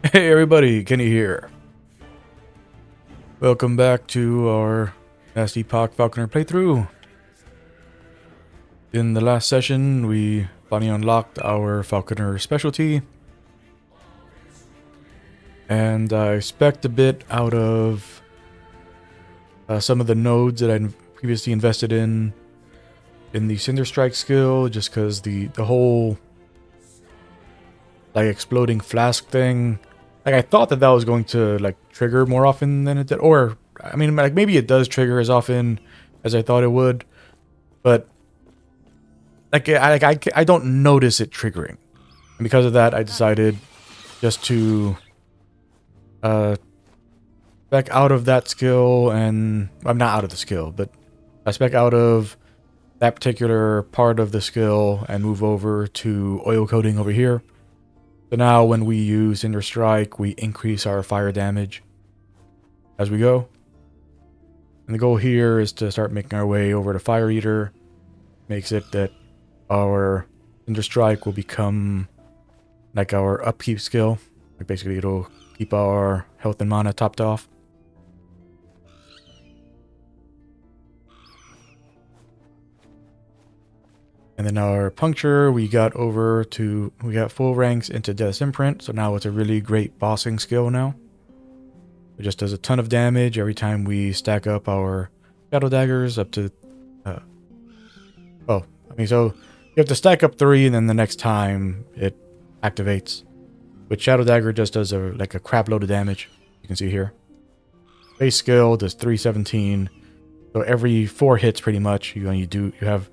Hey everybody, Kenny here. Welcome back to our last Epoch Falconer playthrough. In the last session, we finally unlocked our Falconer specialty. And I spec'd a bit out of some of the nodes that I previously invested in the Cinder Strike skill, just because the whole like exploding flask thing, like I thought that was going to like trigger more often than it did, or I mean, like maybe it does trigger as often as I thought it would, but I don't notice it triggering, and because of that, I decided just to spec out of that skill, and I'm not out of the skill, but I spec out of that particular part of the skill and move over to oil coating over here. So now when we use Cinder Strike, we increase our fire damage as we go. And the goal here is to start making our way over to Fire Eater. Makes it that our Cinder Strike will become like our upkeep skill. Like basically it'll keep our health and mana topped off. And then our puncture, we got full ranks into Death's Imprint, so now it's a really great bossing skill now. It just does a ton of damage every time we stack up our Shadow Daggers up to... so you have to stack up 3 and then the next time it activates. Which Shadow Dagger just does like a crap load of damage, you can see here. Base skill does 317, so every 4 hits pretty much, you have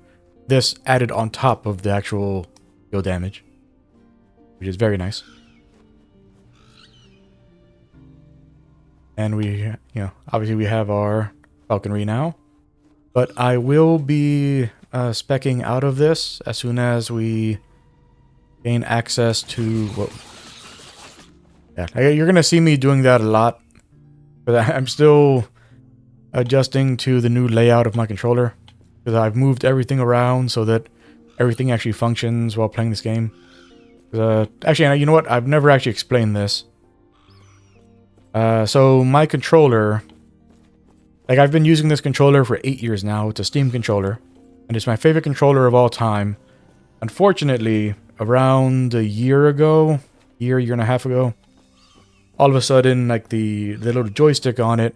this added on top of the actual skill damage, which is very nice. And we, obviously we have our falconry now, but I will be speccing out of this as soon as we gain access to what. Yeah, you're gonna see me doing that a lot, but I'm still adjusting to the new layout of my controller. Because I've moved everything around so that everything actually functions while playing this game. Actually, you know what? I've never actually explained this. So my controller... Like, I've been using this controller for 8 years now. It's a Steam controller. And it's my favorite controller of all time. Unfortunately, around a year and a half ago, all of a sudden, like, the little joystick on it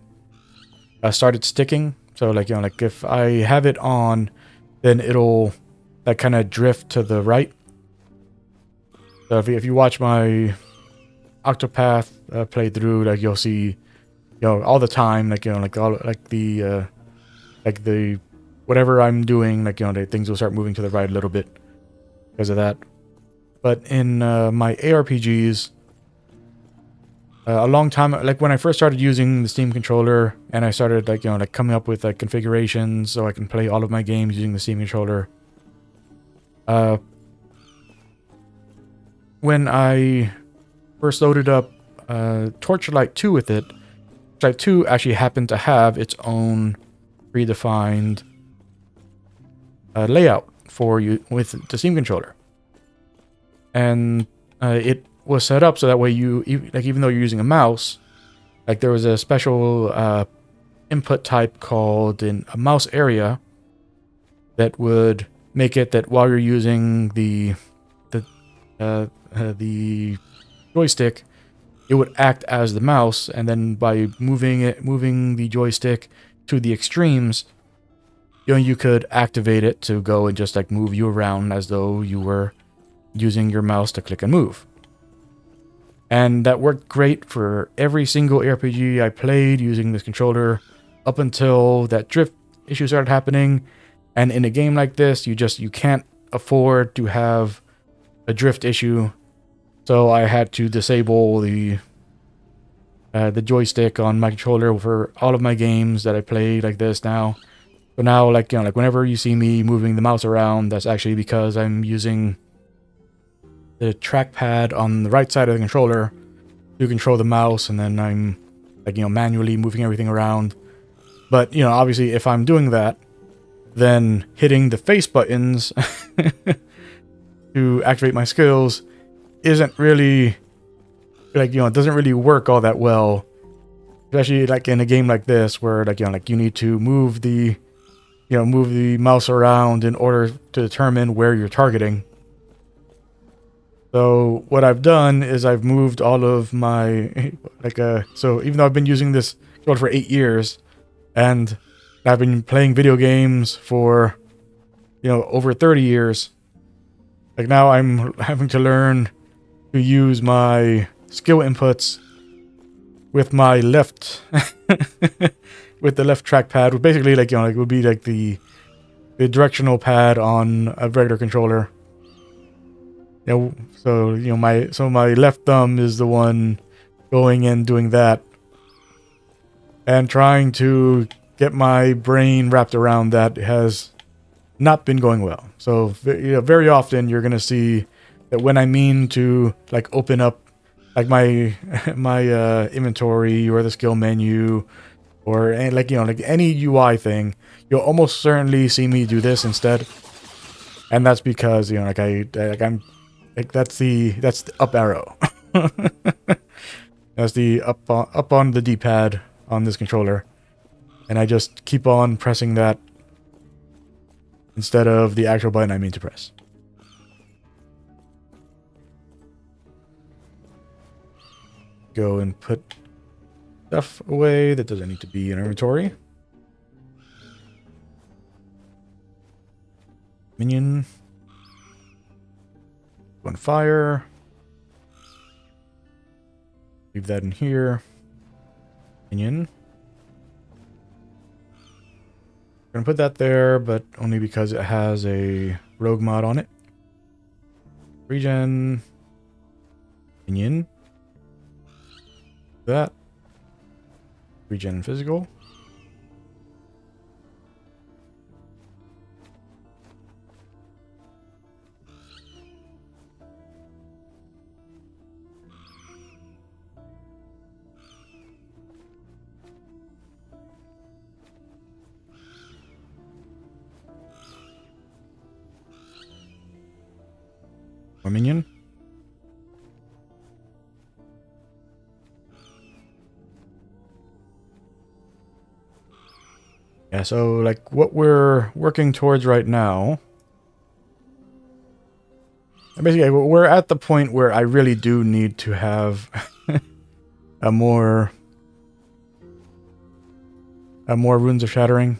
started sticking. So, like, like if I have it on, then it'll, like, kind of drift to the right. So if you watch my Octopath playthrough, like, you'll see, all the time, like, the whatever I'm doing, like, the things will start moving to the right a little bit because of that. But in my ARPGs, a long time, like when I first started using the Steam controller and I started like coming up with like configurations so I can play all of my games using the Steam controller. When I first loaded up Torchlight 2 with it, Torchlight 2 actually happened to have its own predefined layout for you with the Steam controller. And it was set up so that way even though you're using a mouse, like there was a special input type called a mouse area that would make it that while you're using the joystick, it would act as the mouse, and then by moving the joystick to the extremes, you could activate it to go and just like move you around as though you were using your mouse to click and move. And that worked great for every single RPG I played using this controller up until that drift issue started happening. And in a game like this, you can't afford to have a drift issue. So I had to disable the joystick on my controller for all of my games that I play like this now. So now, like whenever you see me moving the mouse around, that's actually because I'm using the trackpad on the right side of the controller to control the mouse, and then I'm like manually moving everything around. But obviously if I'm doing that, then hitting the face buttons to activate my skills isn't really like, you know, it doesn't really work all that well, especially like in a game like this where like, you know, like you need to move the, you know, move the mouse around in order to determine where you're targeting. So what I've done is I've moved all of my so even though I've been using this controller for 8 years and I've been playing video games for, you know, over 30 years, like now I'm having to learn to use my skill inputs with my left with the left trackpad, which basically, like, you know, like, would be like the directional pad on a regular controller. You know, so, you know, my left thumb is the one going and doing that, and trying to get my brain wrapped around that has not been going well. So, you know, very often you're gonna see that when I mean to like open up like my inventory or the skill menu or like, you know, like any UI thing, you'll almost certainly see me do this instead. And that's because, you know, I'm like that's the up arrow. That's the up on the D-pad on this controller, and I just keep on pressing that instead of the actual button I mean to press. Go and put stuff away that doesn't need to be in inventory. Minion. On fire. Leave that in here. Minion. I'm gonna put that there, but only because it has a rogue mod on it. Regen. Minion. That. Regen physical. More minion. Yeah, so like what we're working towards right now, basically we're at the point where I really do need to have a more runes of shattering,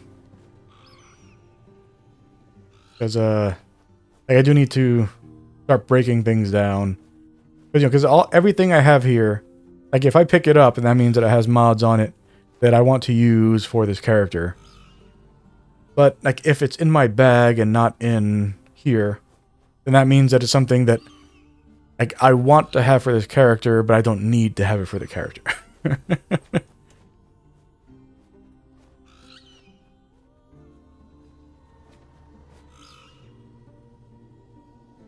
because like I do need to start breaking things down, because, you know, because everything I have here, like if I pick it up, and that means that it has mods on it that I want to use for this character. But like if it's in my bag and not in here, then that means that it's something that like I want to have for this character, but I don't need to have it for the character.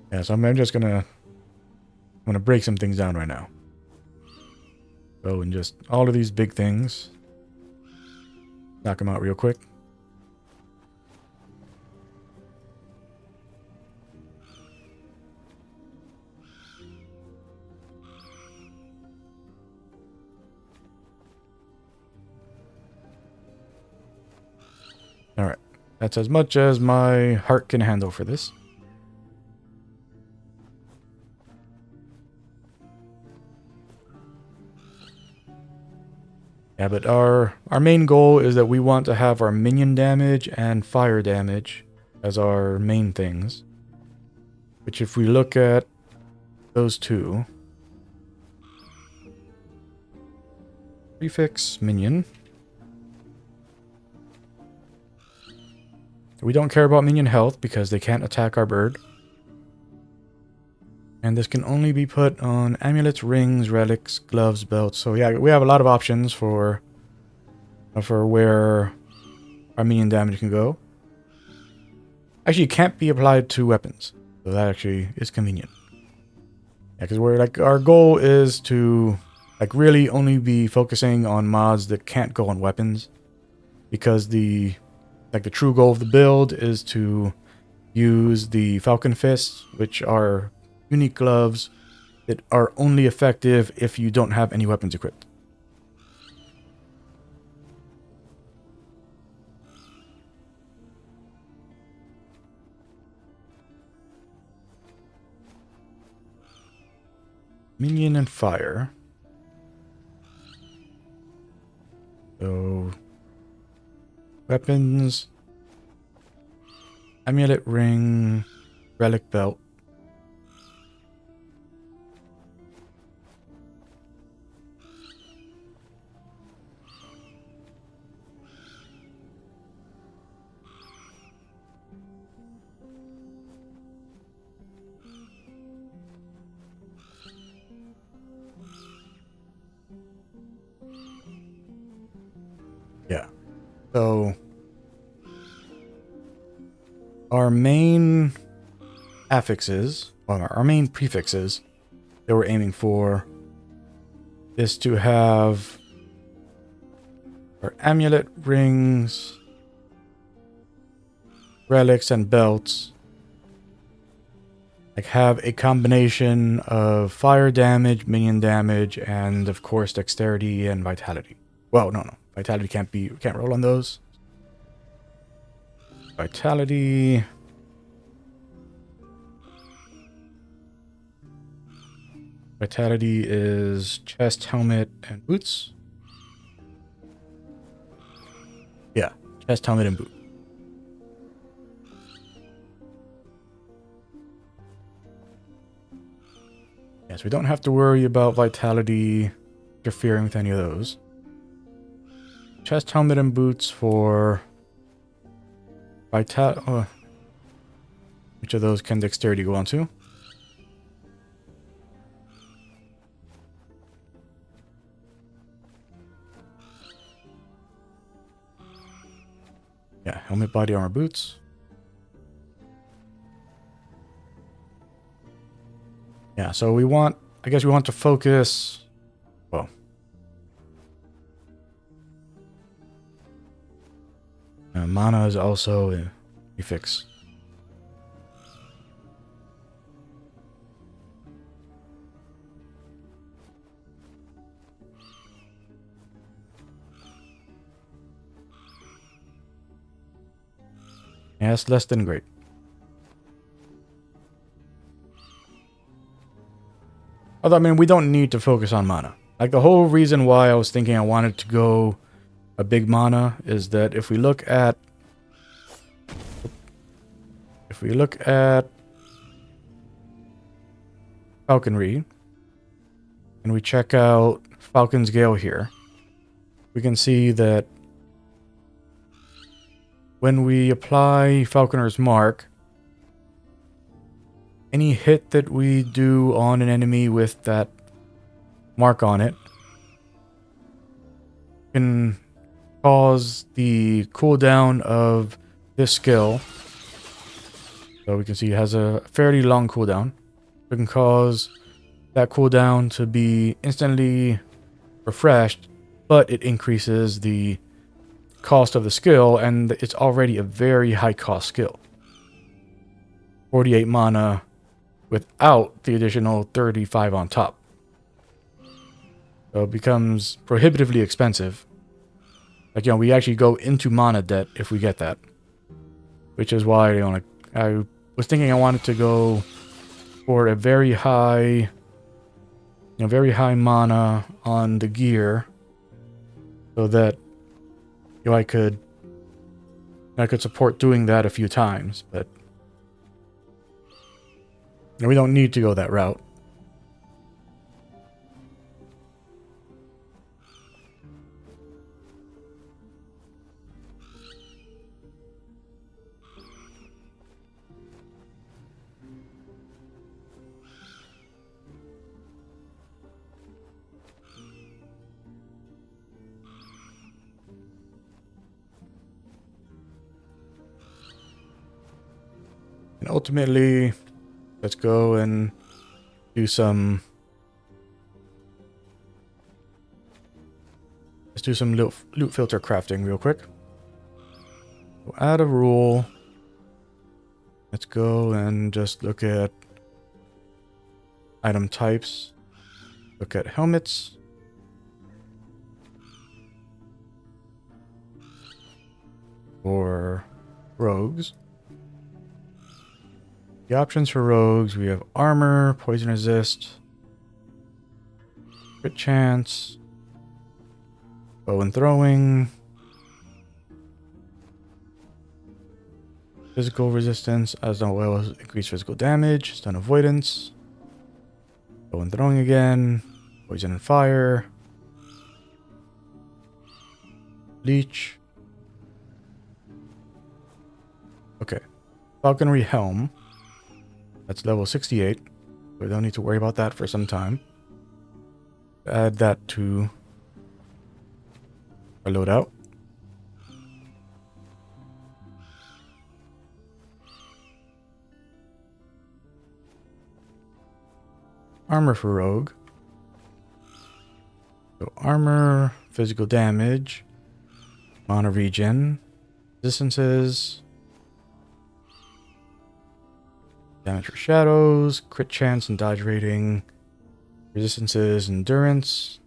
Yeah, so I'm just gonna break some things down right now. Go and just all of these big things, knock them out real quick. Alright, that's as much as my heart can handle for this. Yeah, but our main goal is that we want to have our minion damage and fire damage as our main things. Which if we look at those two, prefix minion. We don't care about minion health because they can't attack our bird. And this can only be put on amulets, rings, relics, gloves, belts. So yeah, we have a lot of options for where our minion damage can go. Actually, it can't be applied to weapons. So that actually is convenient. Yeah, because we're like, our goal is to like really only be focusing on mods that can't go on weapons. Because the true goal of the build is to use the Falcon Fists, which are unique gloves that are only effective if you don't have any weapons equipped. Minion and fire. So, weapons, amulet ring, relic belt. Yeah. So our main affixes, well, our main prefixes that we're aiming for is to have our amulet rings, relics, and belts like have a combination of fire damage, minion damage, and of course dexterity and vitality. Well, no. Vitality can't roll on those. Vitality. Vitality is chest, helmet, and boots. Yeah, chest, helmet, and boot. Yes, we don't have to worry about vitality interfering with any of those. Chest, helmet, and boots for vitality. Which of those can dexterity go onto? Yeah, helmet, body armor, boots. Yeah, so I guess we want to focus, well, mana is also a prefix. Yeah, it's less than great. Although, I mean, we don't need to focus on mana. Like, the whole reason why I was thinking I wanted to go a big mana is that if we look at falconry and we check out Falcon's Gale here, we can see that when we apply Falconer's Mark, any hit that we do on an enemy with that mark on it can cause the cooldown of this skill. So we can see it has a fairly long cooldown. It can cause that cooldown to be instantly refreshed, but it increases the cost of the skill, and it's already a very high cost skill. 48 mana without the additional 35 on top. So it becomes prohibitively expensive. Like, you know, we actually go into mana debt if we get that. Which is why, you know, like, I was thinking I wanted to go for a very high mana on the gear, so that, you know, I could support doing that a few times, but we don't need to go that route. And ultimately, let's go and do some... Let's do some loot filter crafting real quick. We'll add a rule. Let's go and just look at Item types. Look at helmets. For rogues. The options for rogues, we have armor, poison resist, crit chance, bow and throwing, physical resistance, as well as increased physical damage, stun avoidance, bow and throwing again, poison and fire, leech. Okay, falconry helm. That's level 68. We don't need to worry about that for some time. Add that to our loadout. Armor for rogue. So armor, physical damage, mana regen, distances, damage for shadows, crit chance and dodge rating, resistances, endurance.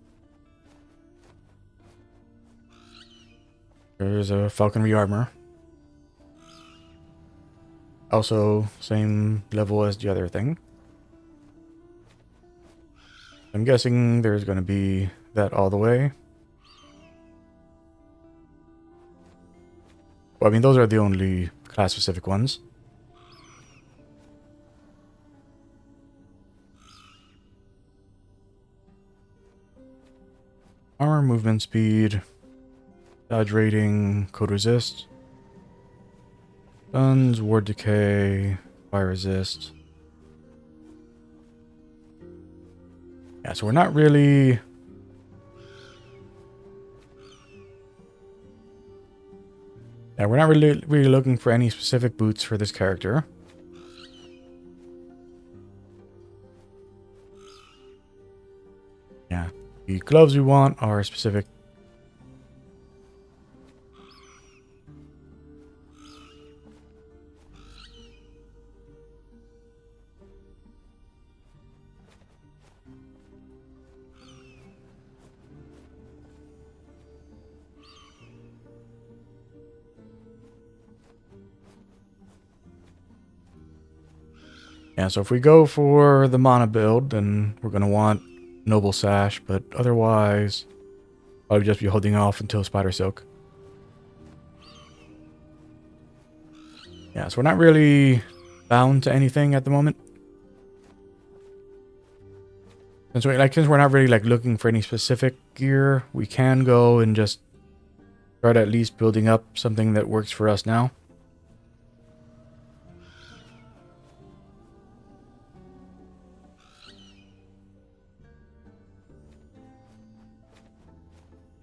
There's a falconry armor. Also, same level as the other thing. I'm guessing there's going to be that all the way. Well, I mean, those are the only class-specific ones. Armor, movement speed, dodge rating, code resist, stuns, ward decay, fire resist. Yeah, so we're not really... Yeah, we're not really looking for any specific boots for this character. Yeah, the gloves we want are specific. Yeah, so if we go for the mana build, then we're going to want Noble Sash, but otherwise, I'll just be holding off until Spider Silk. Yeah, so we're not really bound to anything at the moment. Since we're not really like looking for any specific gear, we can go and just start at least building up something that works for us now.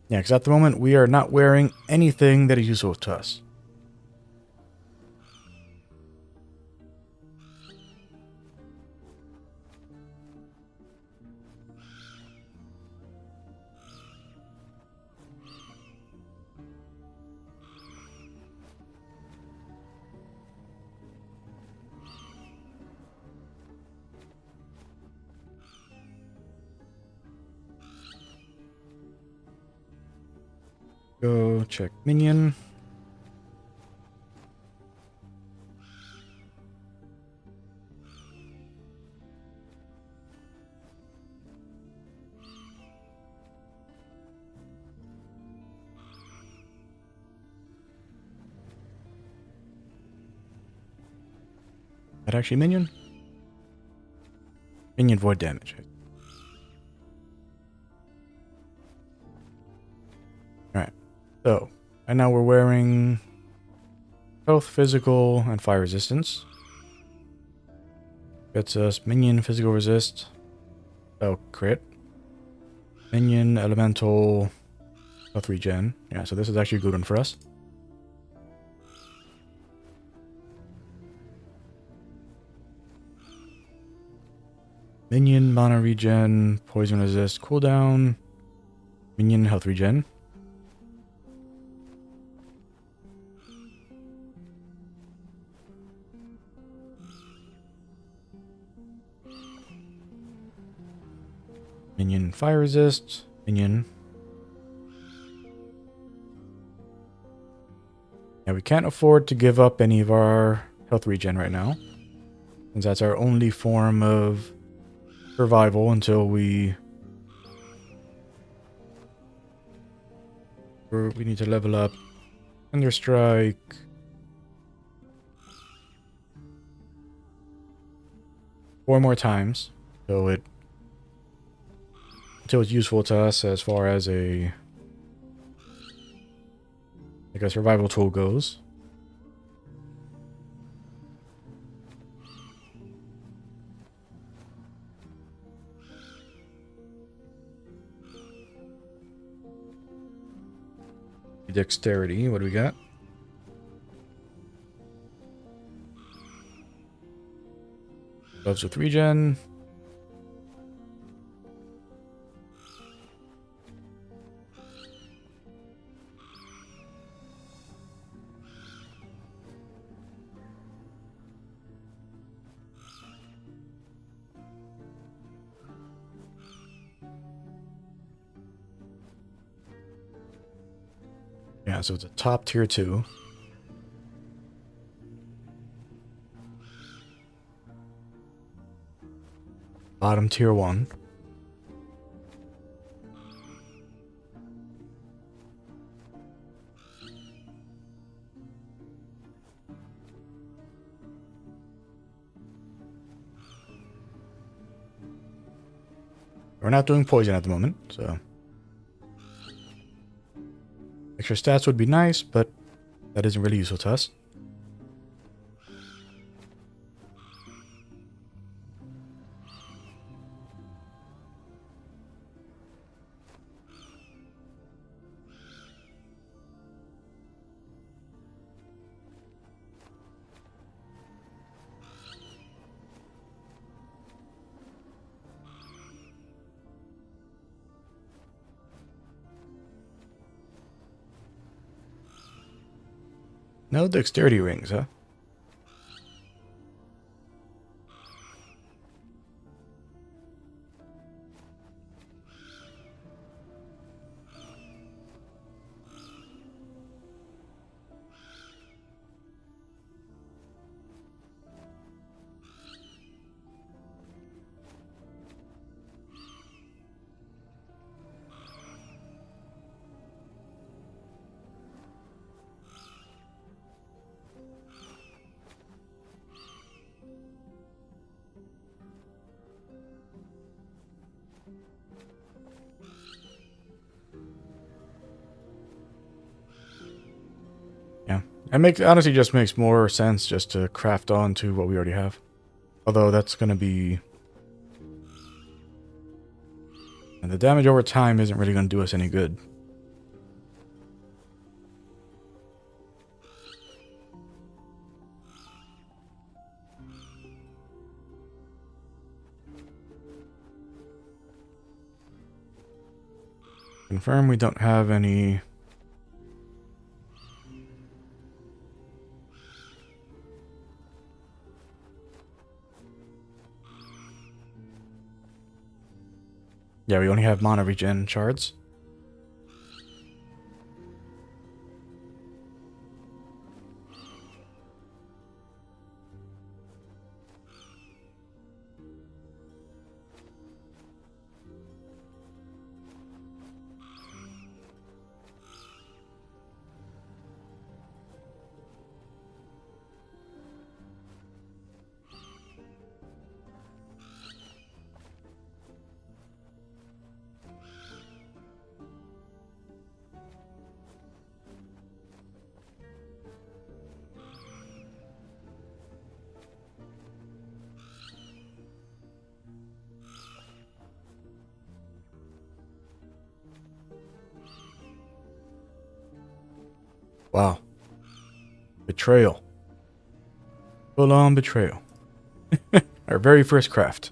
Yeah, because at the moment we are not wearing anything that is useful to us. Go check minion. That actually minion? Minion void damage. Alright. So, and now we're wearing health, physical, and fire resistance. Gets us minion, physical resist. Oh, crit. Minion, elemental, health regen. Yeah, so this is actually a good one for us. Minion, mana regen, poison resist, cooldown. Minion, health regen. Minion fire resist. Minion. Yeah, we can't afford to give up any of our health regen right now, since that's our only form of survival until we need to level up Thunderstrike. 4 more times, so until it's useful to us as far as a survival tool goes. Dexterity, what do we got? Gloves with regen. Yeah, so it's a top tier 2. Bottom tier 1. We're not doing poison at the moment, so extra stats would be nice, but that isn't really useful to us. No dexterity rings, huh? Yeah. It honestly just makes more sense just to craft on to what we already have. Although that's going to be... And the damage over time isn't really going to do us any good. Confirm we don't have any... Yeah, we only have mana regen shards. Wow. Betrayal. Full-on betrayal. Our very first craft.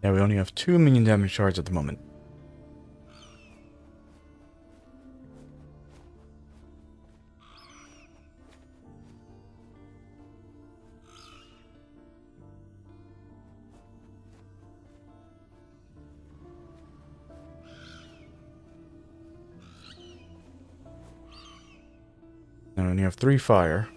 Yeah, we only have 2 minion damage shards at the moment. And we only have 3 fire.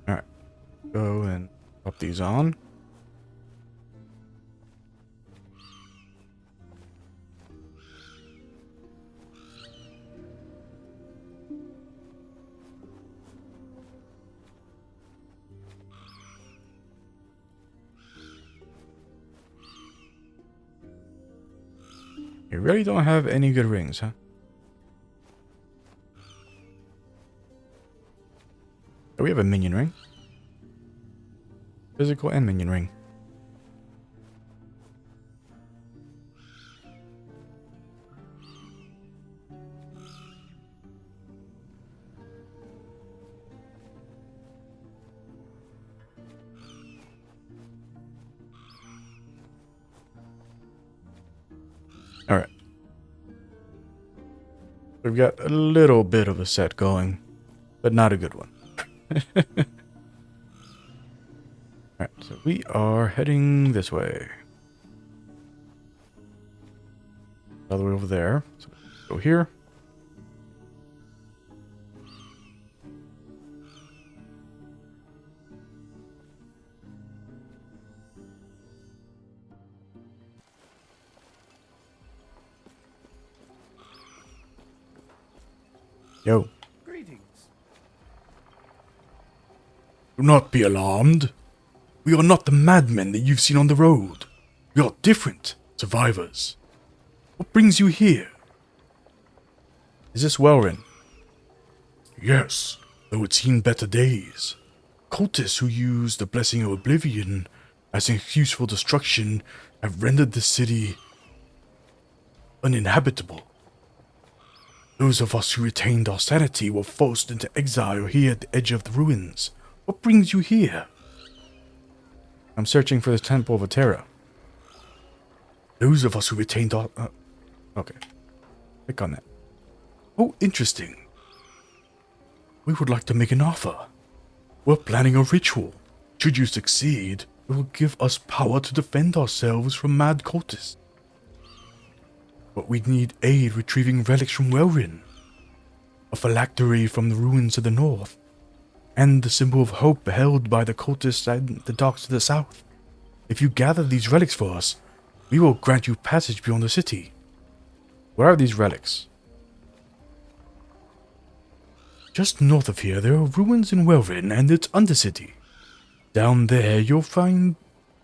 Alright. Go and pop these on. You really don't have any good rings, huh? Oh, we have a minion ring. Physical and minion ring. Alright. We've got a little bit of a set going, but not a good one. Alright, so we are heading this way. All the way over there. So go here. Yo. Greetings. Do not be alarmed. We are not the madmen that you've seen on the road. We are different survivors. What brings you here? Is this Welrin? Yes, though it's seen better days. Cultists who use the Blessing of Oblivion as an excuse for destruction have rendered the city uninhabitable. Those of us who retained our sanity were forced into exile here at the edge of the ruins. What brings you here? I'm searching for the Temple of Atera. Those of us who retained our... okay. Click on that. Oh, interesting. We would like to make an offer. We're planning a ritual. Should you succeed, it will give us power to defend ourselves from mad cultists. But we'd need aid retrieving relics from Welrin, a phylactery from the ruins to the north, and the symbol of hope held by the cultists at the docks to the south. If you gather these relics for us, we will grant you passage beyond the city. Where are these relics? Just north of here, there are ruins in Welrin and its undercity. Down there, you'll find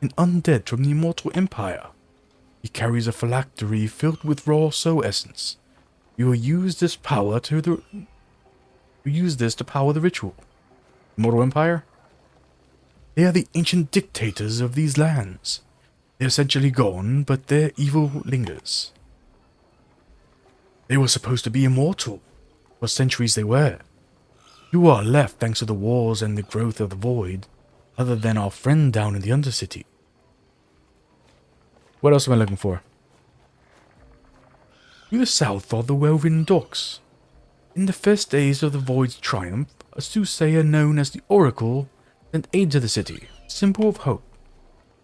an undead from the Immortal Empire. He carries a phylactery filled with raw soul essence. You will use this power to power the ritual. Immortal Empire? They are the ancient dictators of these lands. They're essentially gone, but their evil lingers. They were supposed to be immortal. For centuries they were. You are left thanks to the wars and the growth of the void, other than our friend down in the Undercity. What else am I looking for? To the south are the Welrin docks. In the first days of the Void's triumph, a soothsayer known as the Oracle sent aid to the city, symbol of hope.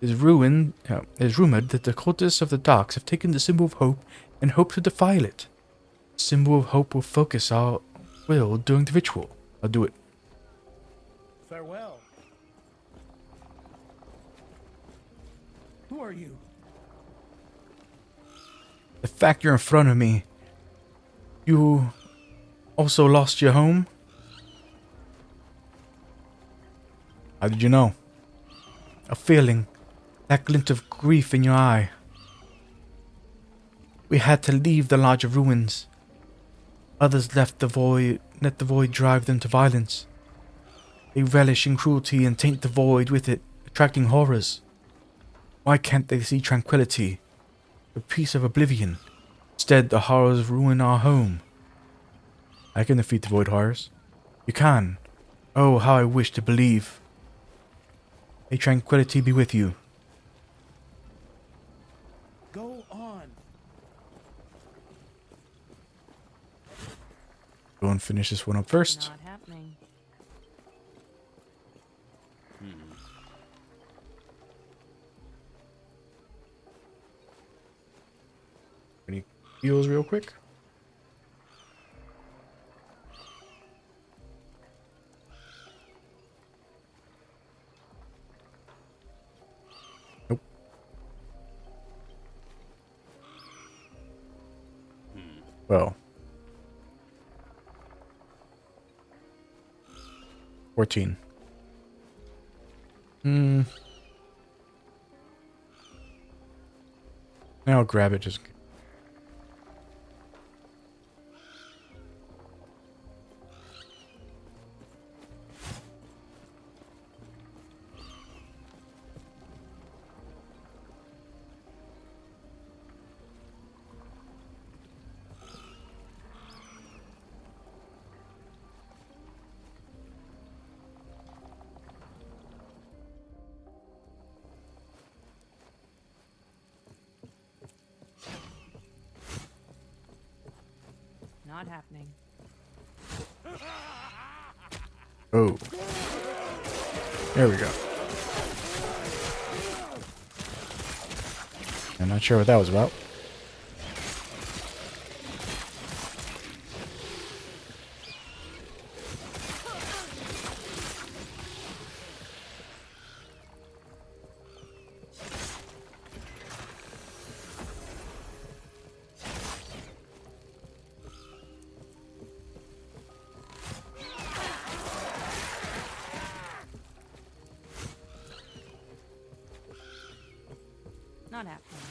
It is rumored that the cultists of the docks have taken the symbol of hope and hope to defile it. The symbol of hope will focus our will during the ritual. I'll do it. Farewell. Who are you? The fact you're in front of me. You also lost your home? How did you know? A feeling. That glint of grief in your eye. We had to leave the larger ruins. Others let the void drive them to violence. They relish in cruelty and taint the void with it, attracting horrors. Why can't they see tranquility, the peace of oblivion? Instead, the horrors ruin our home. I can defeat the void horrors. You can. Oh, how I wish to believe. May tranquility be with you. Go on. Go and finish this one up first. Not happening. Any heals real quick? Nope. Well. 14. Now I'll grab it just. Not happening. Oh. There we go. I'm not sure what that was about. Not happening.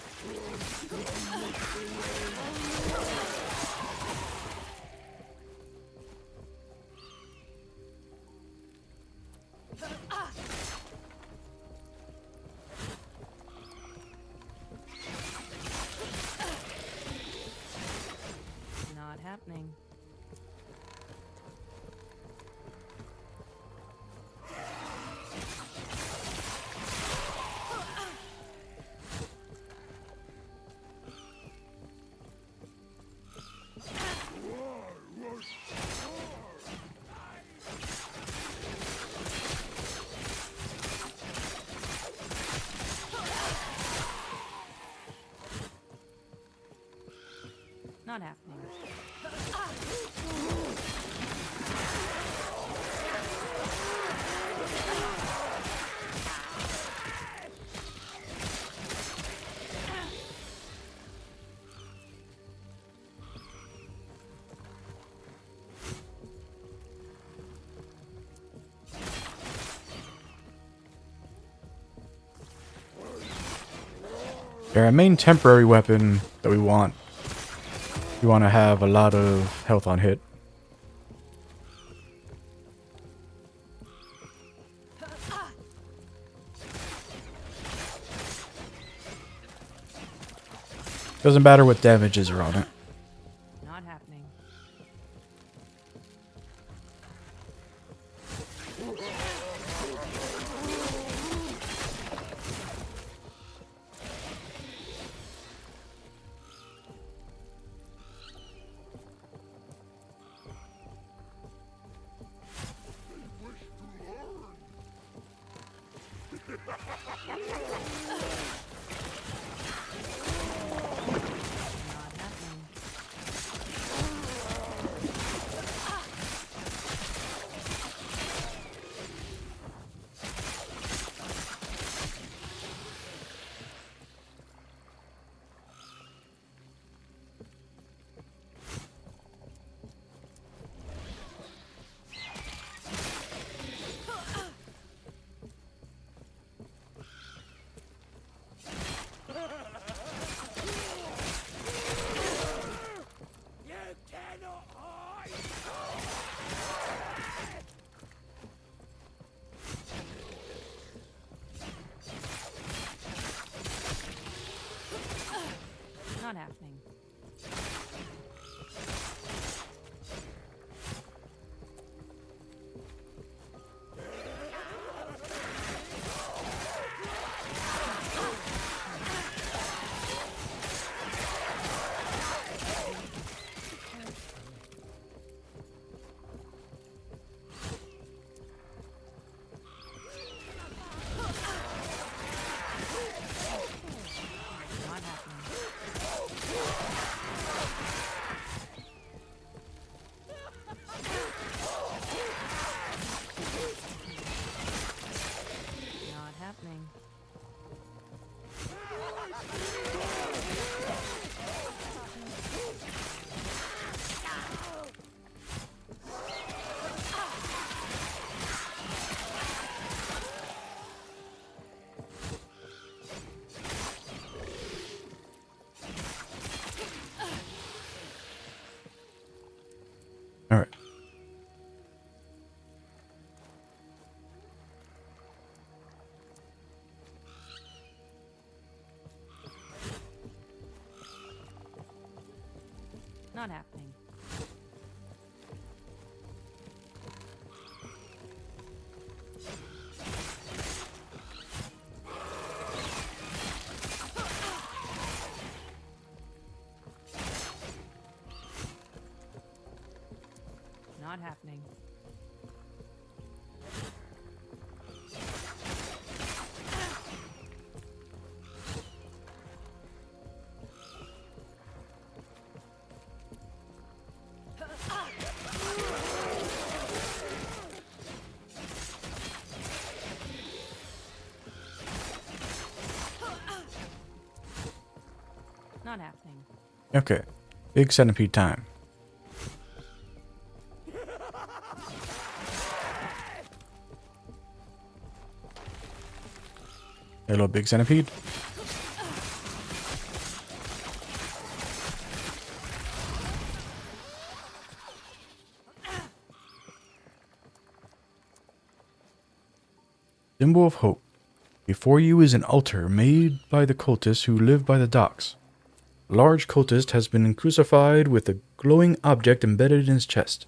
Not happening. Not happening. Our main temporary weapon that we want. You want to have a lot of health on hit. Doesn't matter what damages are on it. Not happening. Not happening. Not happening. Not happening. All right. Not happening. Not happening. Not happening. Okay. Big centipede time. Hello, big centipede. Symbol of hope. Before you is an altar made by the cultists who live by the docks. A large cultist has been crucified with a glowing object embedded in his chest.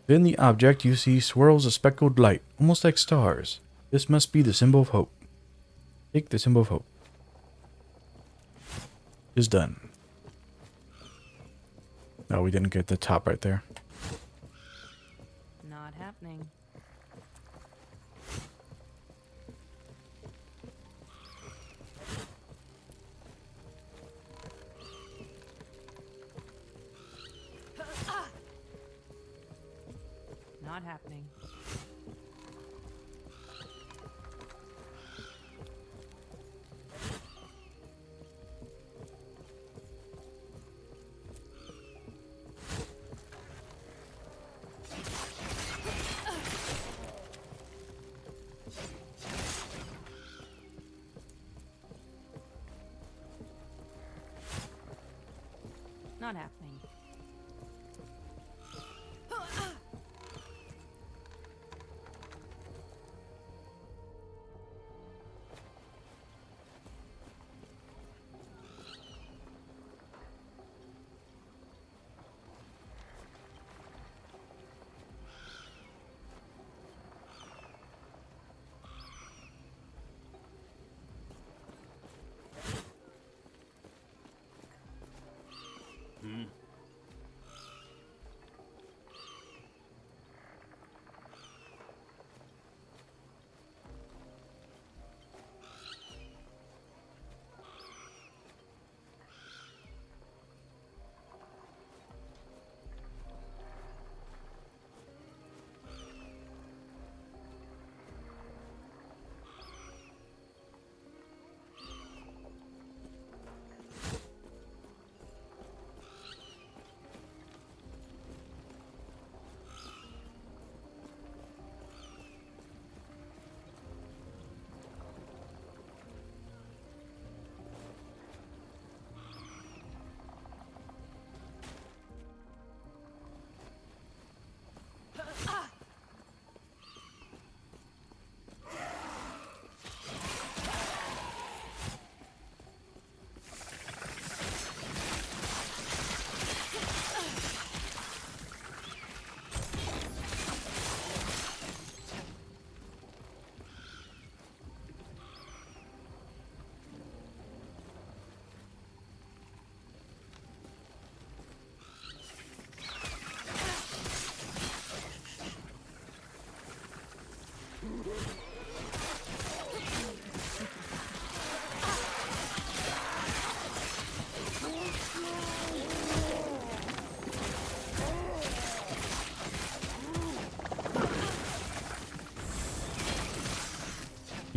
Within the object you see swirls of speckled light, almost like stars. This must be the symbol of hope. Take the symbol of hope. Is done. No, we didn't get the top right there. Not happening. Not happening. Not happening.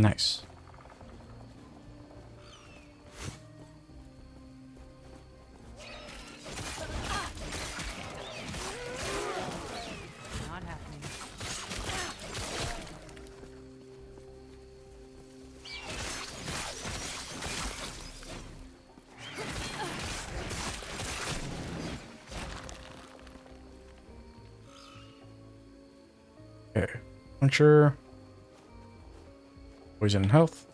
Nice. Not happening. Okay. Puncher. Poison and health.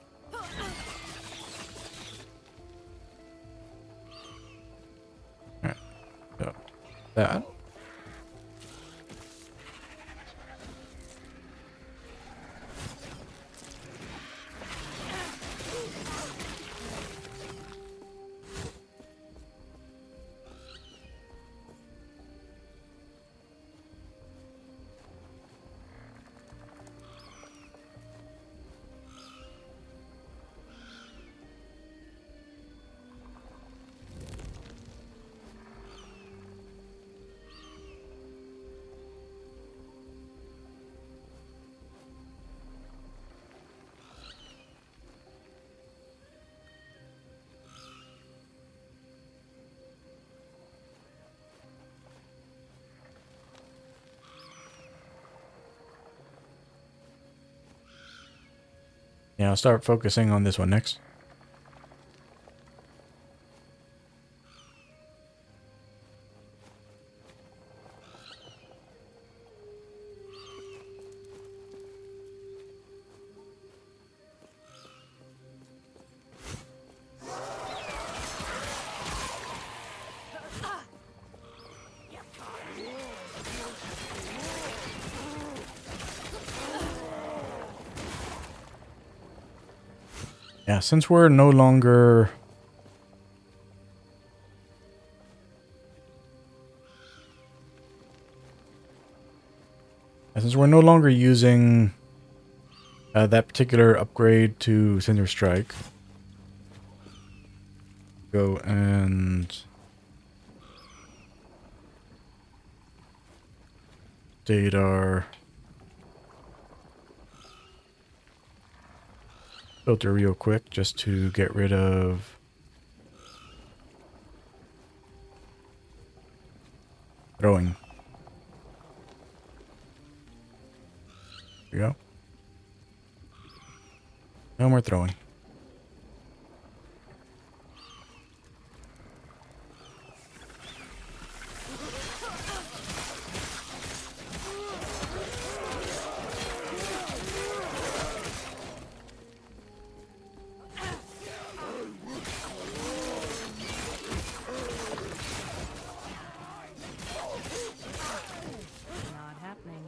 Alright. So, that. Yeah, I'll start focusing on this one next. Yeah, since we're no longer... Since we're no longer using that particular upgrade to Cinder Strike, go and update our filter real quick just to get rid of throwing. There we go. No more throwing. Not happening.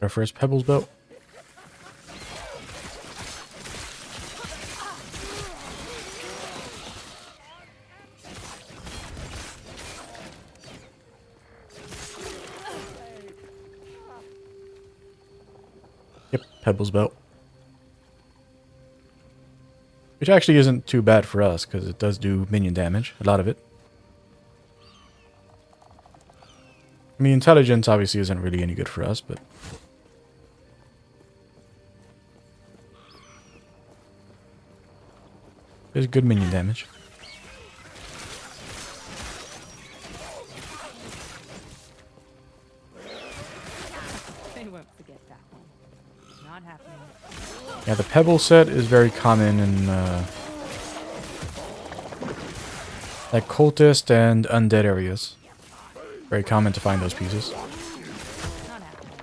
Our first Pebbles belt. Yep, Pebbles belt. Which actually isn't too bad for us, because it does do minion damage, a lot of it. I mean, intelligence obviously isn't really any good for us, but... there's good minion damage. They won't forget that one. Not happening. Yeah, the Pebble set is very common in, like, cultist and undead areas. Very common to find those pieces. Not happening.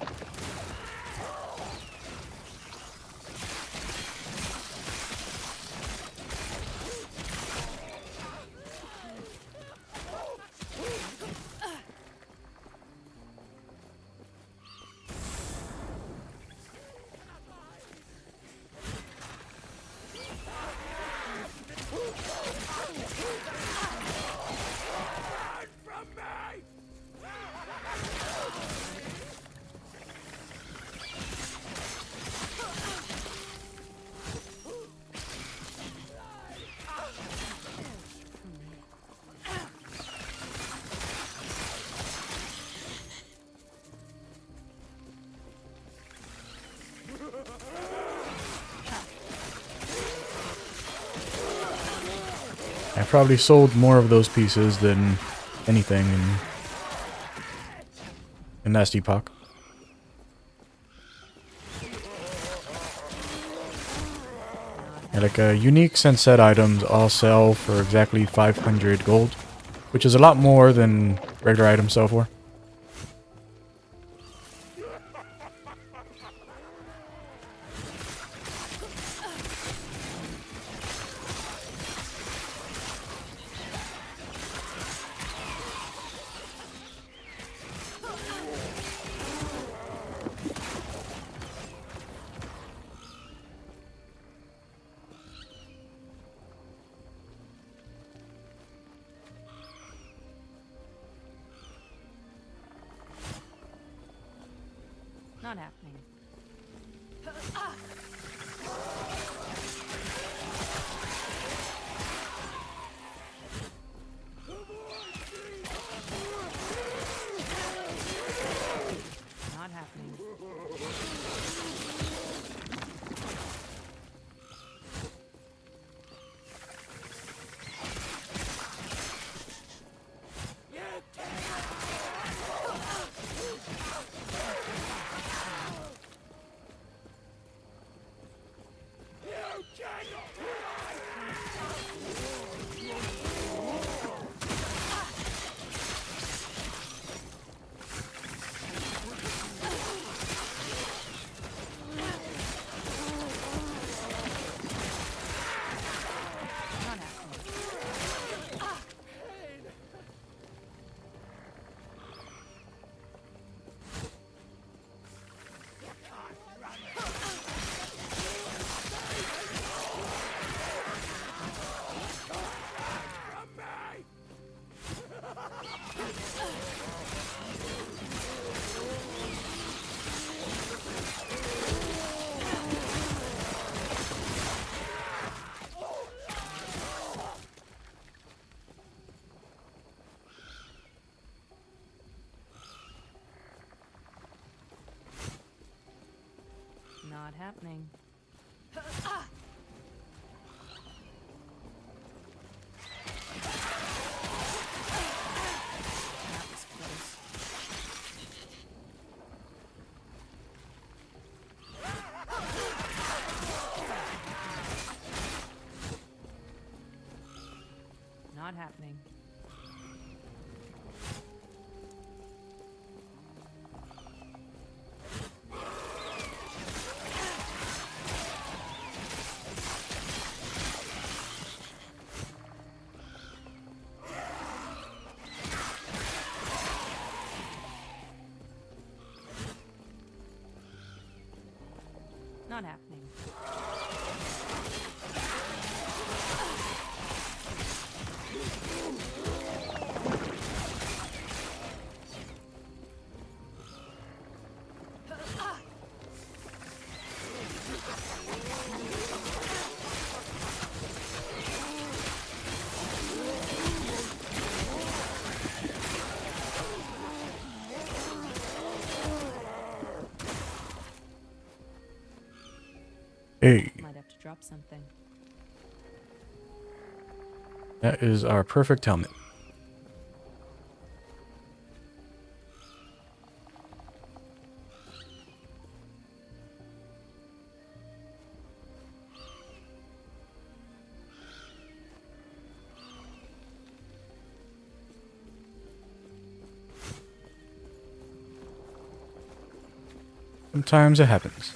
I probably sold more of those pieces than anything in last Epoch. Yeah, like unique sunset items all sell for exactly 500 gold, which is a lot more than regular items sell for. Not happening. Not happening. Not happening. Not happening. That was close. Not happening. Not happening. Hey, Might have to drop something. that is our perfect helmet. Sometimes it happens.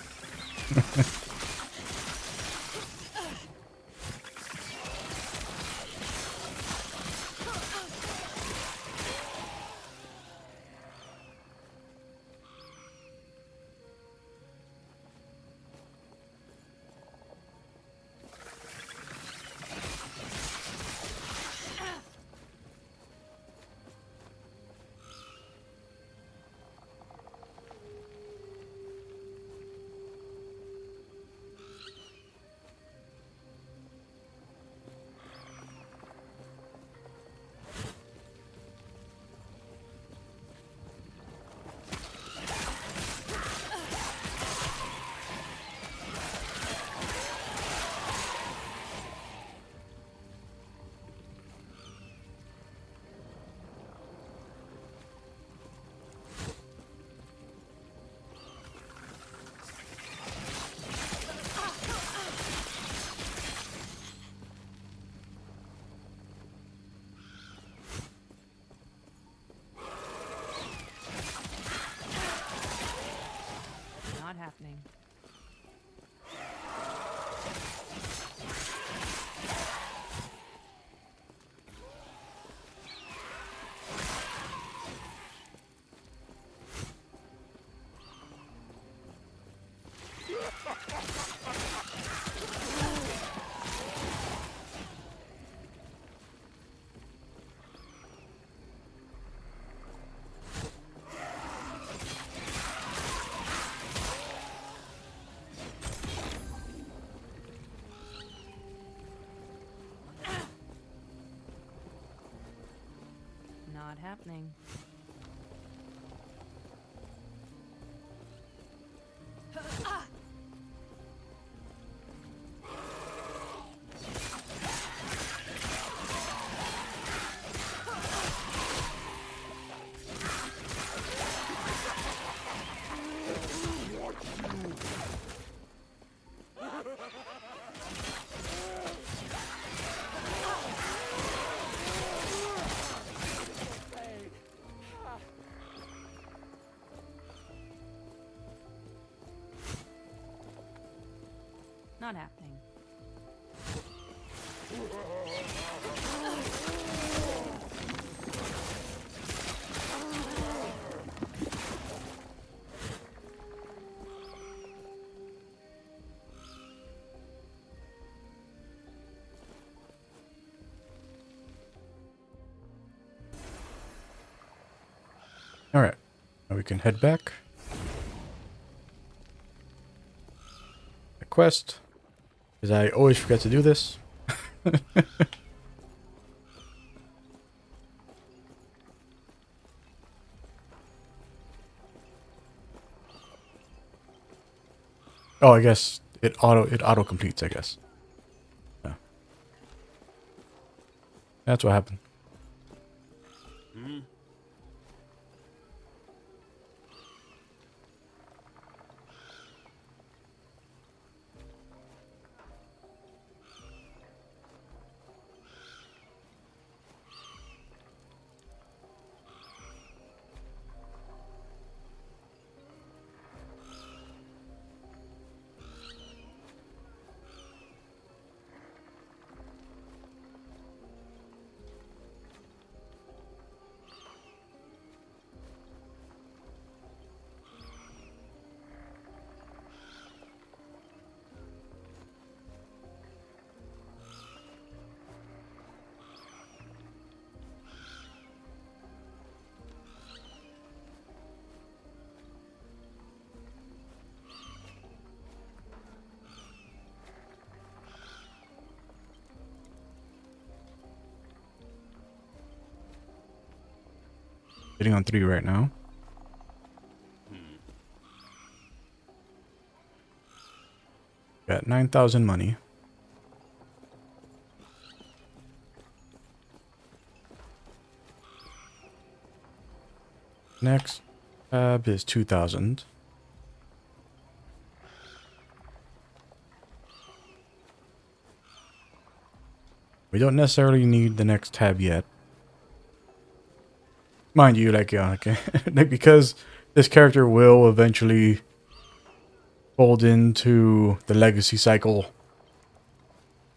Not happening. Not happening. Not happening. Alright. Now we can head back. The quest. Because I always forget to do this. Oh, I guess it auto completes, I guess. Yeah. That's what happened. Sitting on 3 right now. Got 9,000 money. Next tab is 2,000. We don't necessarily need the next tab yet. Mind you, like, like because this character will eventually fold into the legacy cycle.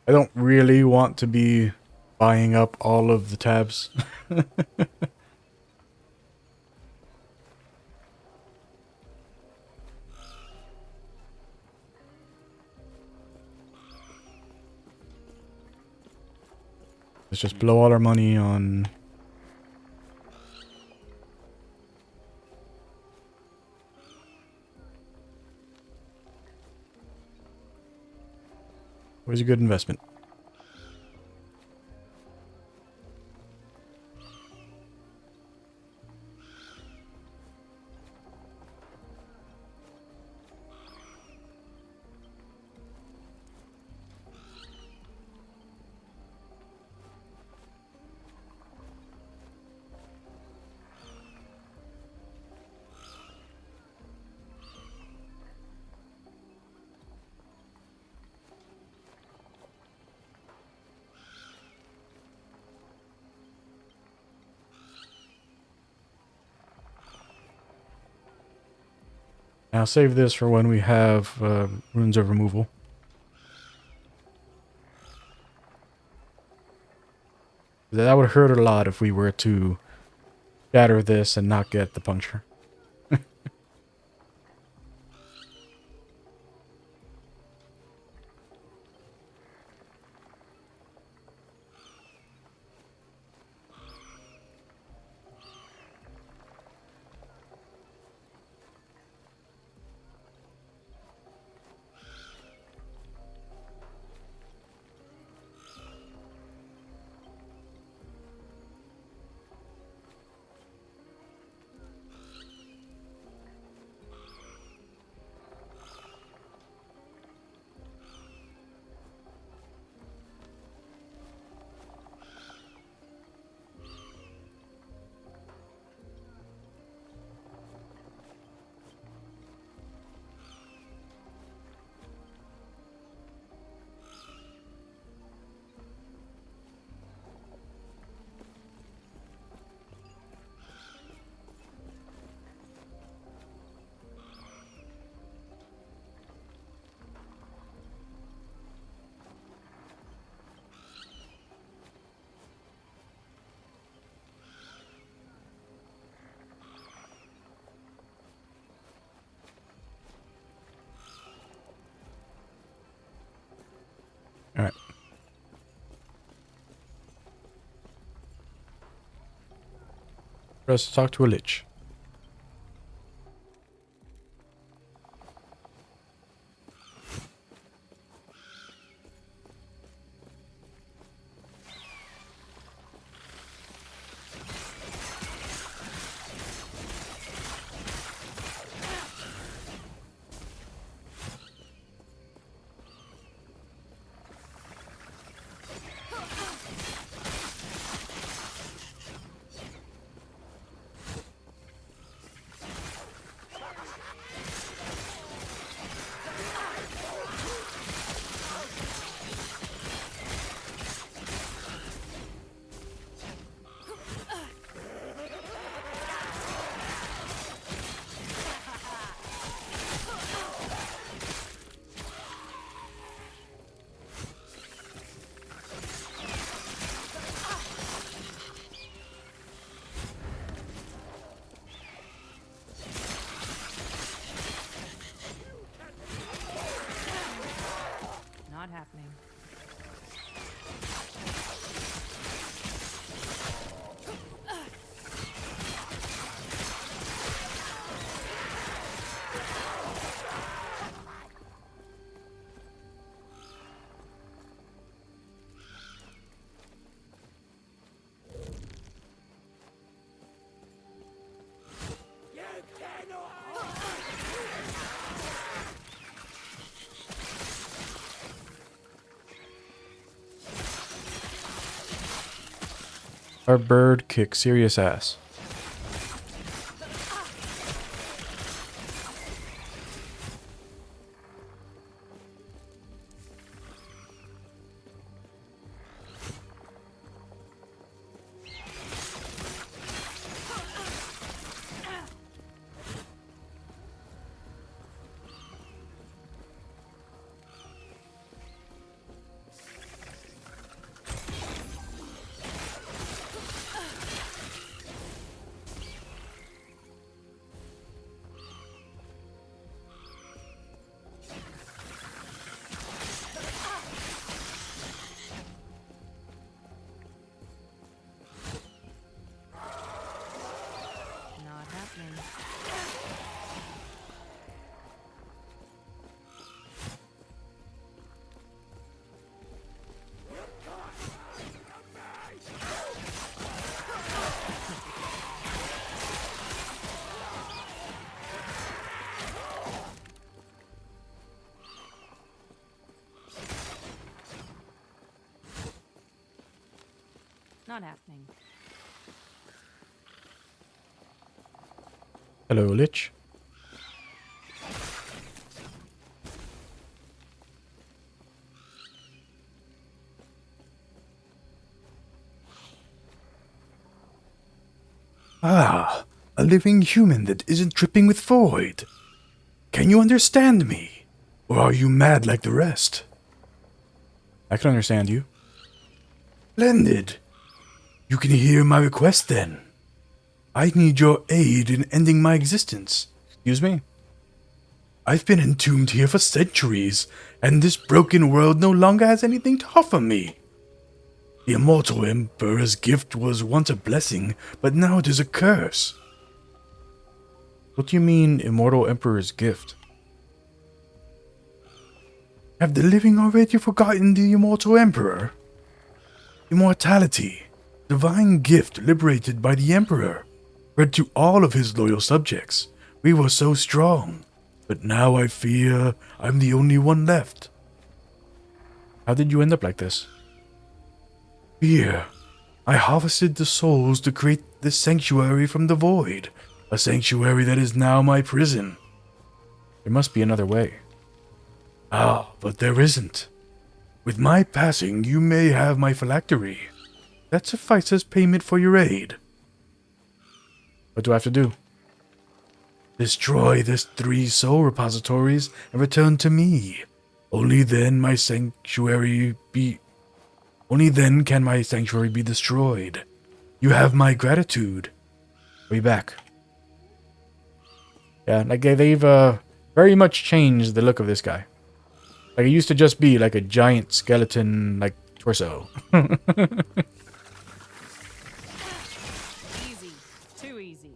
I don't really want to be buying up all of the tabs. Let's just blow all our money on... Where's a good investment? Now save this for when we have runes of removal. That would hurt a lot if we were to shatter this and not get the puncture. Alright. Let's talk to a lich. Our bird kicks serious ass. Not happening. Not happening. Hello, Lich. Ah, a living human that isn't dripping with void. Can you understand me? Or are you mad like the rest? I can understand you. Splendid. You can hear my request then. I need your aid in ending my existence. Excuse me? I've been entombed here for centuries, and this broken world no longer has anything to offer me. The immortal emperor's gift was once a blessing, but now it is a curse. What do you mean, Immortal Emperor's gift? Have the living already forgotten the immortal emperor? Immortality, divine gift liberated by the emperor, spread to all of his loyal subjects. We were so strong, but now I fear I'm the only one left. How did you end up like this? Fear. I harvested the souls to create this sanctuary from the void, a sanctuary that is now my prison. There must be another way. Ah, but there isn't. With my passing, you may have my phylactery. That suffices payment for your aid. What do I have to do? Destroy this 3 soul repositories and return to me. Only then can my sanctuary be destroyed. You have my gratitude. Are you back? Yeah, like they've very much changed the look of this guy. Like it used to just be like a giant skeleton, like torso. Easy. Too easy.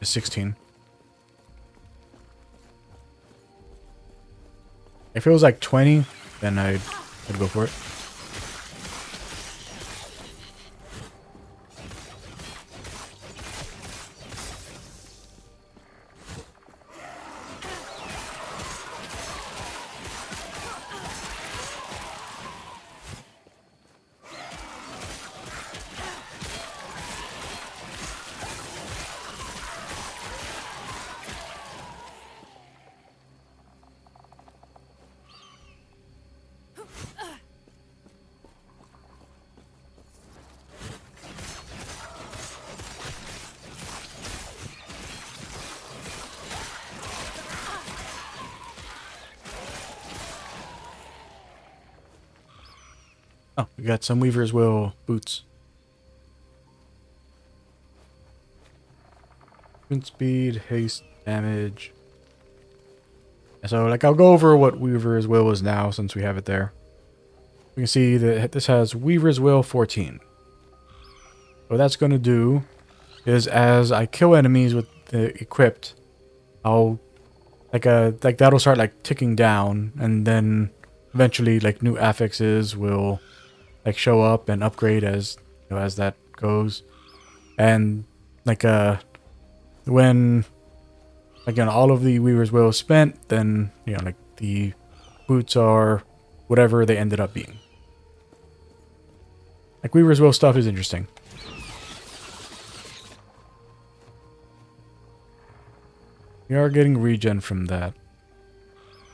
It's 16. If it was like 20, then I'd go for it. Oh, we got some Weaver's Will boots. Movement speed, haste, damage. So, like, I'll go over what Weaver's Will is now since we have it there. We can see that this has Weaver's Will 14. What that's going to do is as I kill enemies with the equipped, I'll like that'll start like ticking down, and then eventually like new affixes will like show up and upgrade as as that goes. And like when again all of the Weaver's Will is spent, then like the boots are whatever they ended up being. Like Weaver's Will stuff is interesting. We are getting regen from that.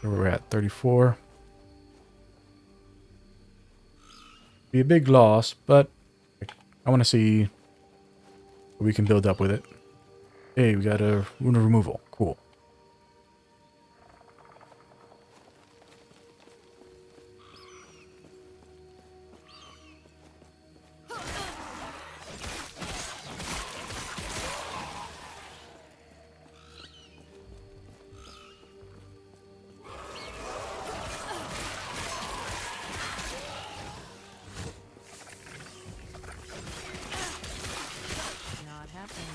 Where we're at, 34. Be a big loss, but I want to see what we can build up with it. Hey, we got a rune of removal. Cool. Not happening.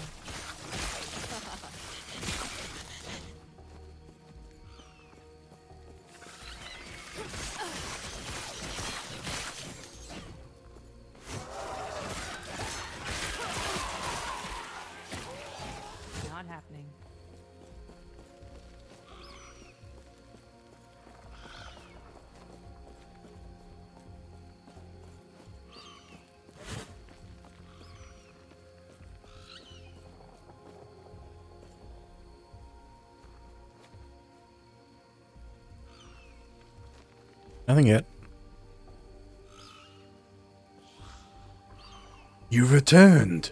Not happening. Nothing yet. You returned.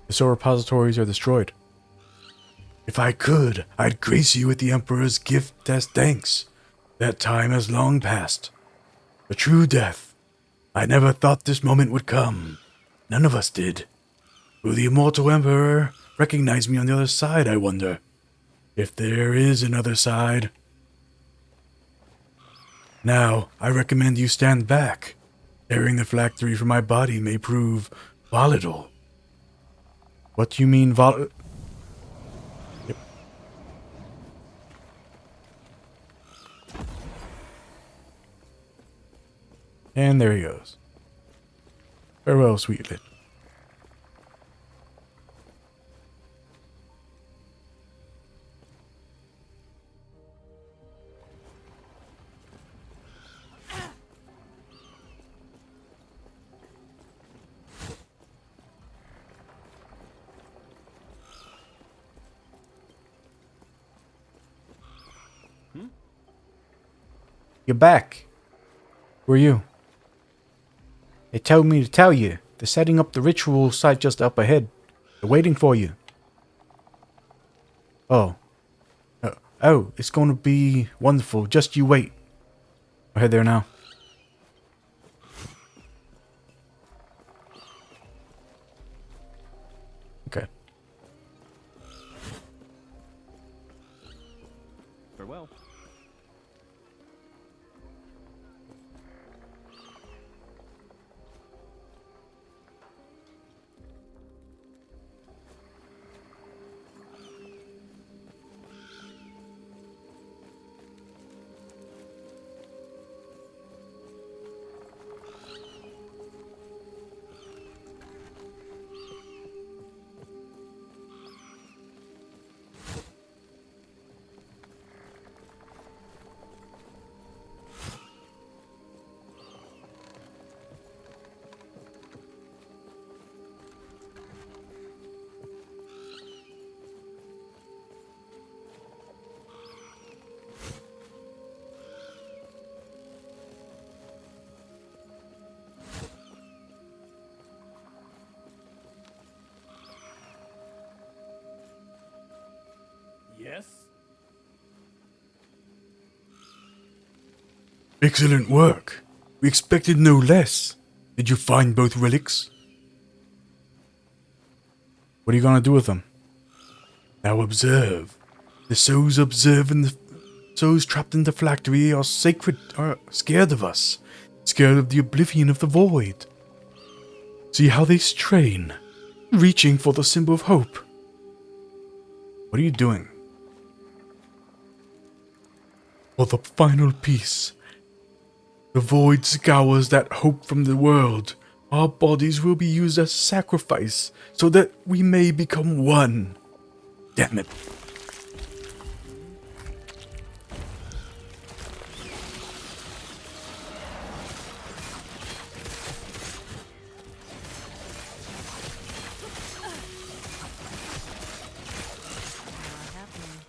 The soul repositories are destroyed. If I could, I'd grace you with the Emperor's gift as thanks. That time has long passed. A true death. I never thought this moment would come. None of us did. Will the immortal Emperor recognize me on the other side, I wonder? If there is another side. Now, I recommend you stand back. Tearing the phylactery from my body may prove volatile. What do you mean Yep. And there he goes. Farewell, sweetlet. You're back. Who are you? They told me to tell you. They're setting up the ritual site just up ahead. They're waiting for you. Oh. Oh, it's going to be wonderful. Just you wait. I'll head there now. Okay. Farewell. Yes? Excellent work. We expected no less. Did you find both relics? What are you going to do with them? Now observe. The souls observe in the Souls trapped in the phylactery are scared of us, scared of the oblivion of the void. See how they strain, reaching for the symbol of hope. What are you doing? For the final piece. The void scours that hope from the world. Our bodies will be used as sacrifice so that we may become one. Damn it. Not happening.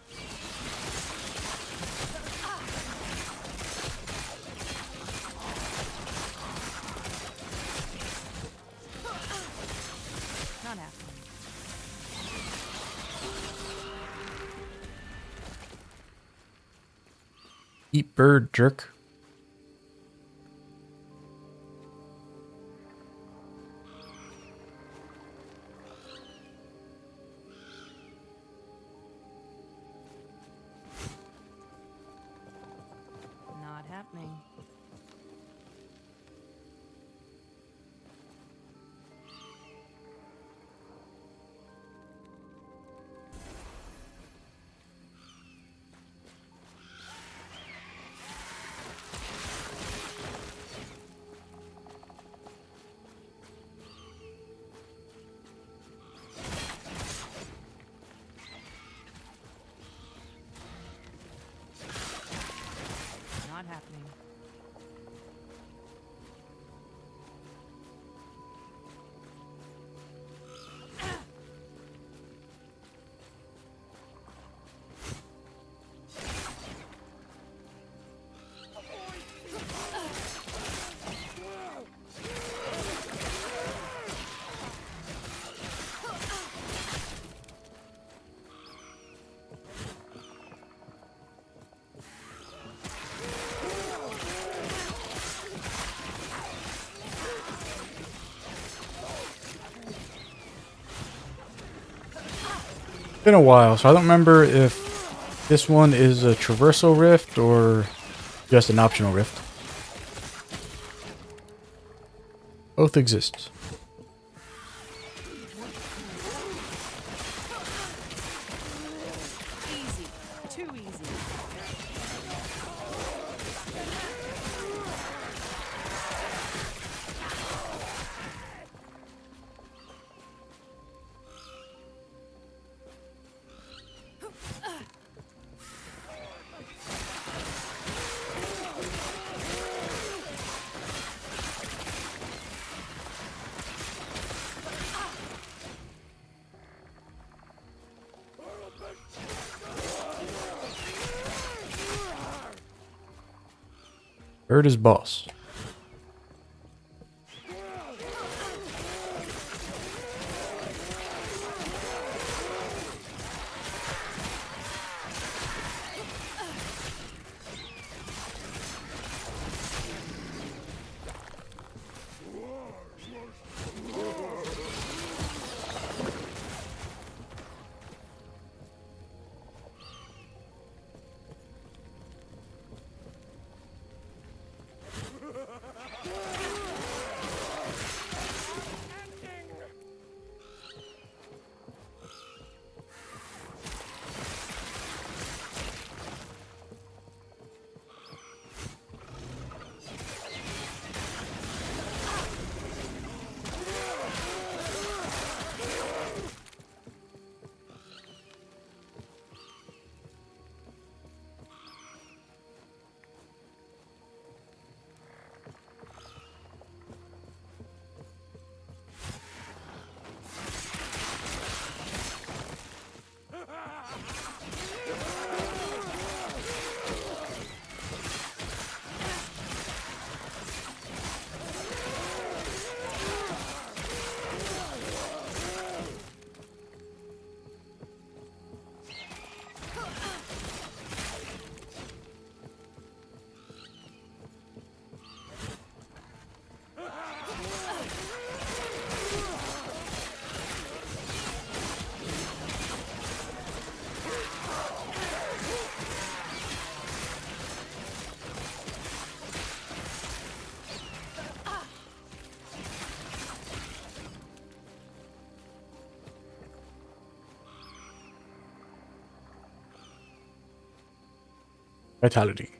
Not happening. Eat bird, jerk. Not happening. Not happening. Been a while, so I don't remember if this one is a traversal rift or just an optional rift. Both exist. Easy. Too easy. Bird is boss. Vitality.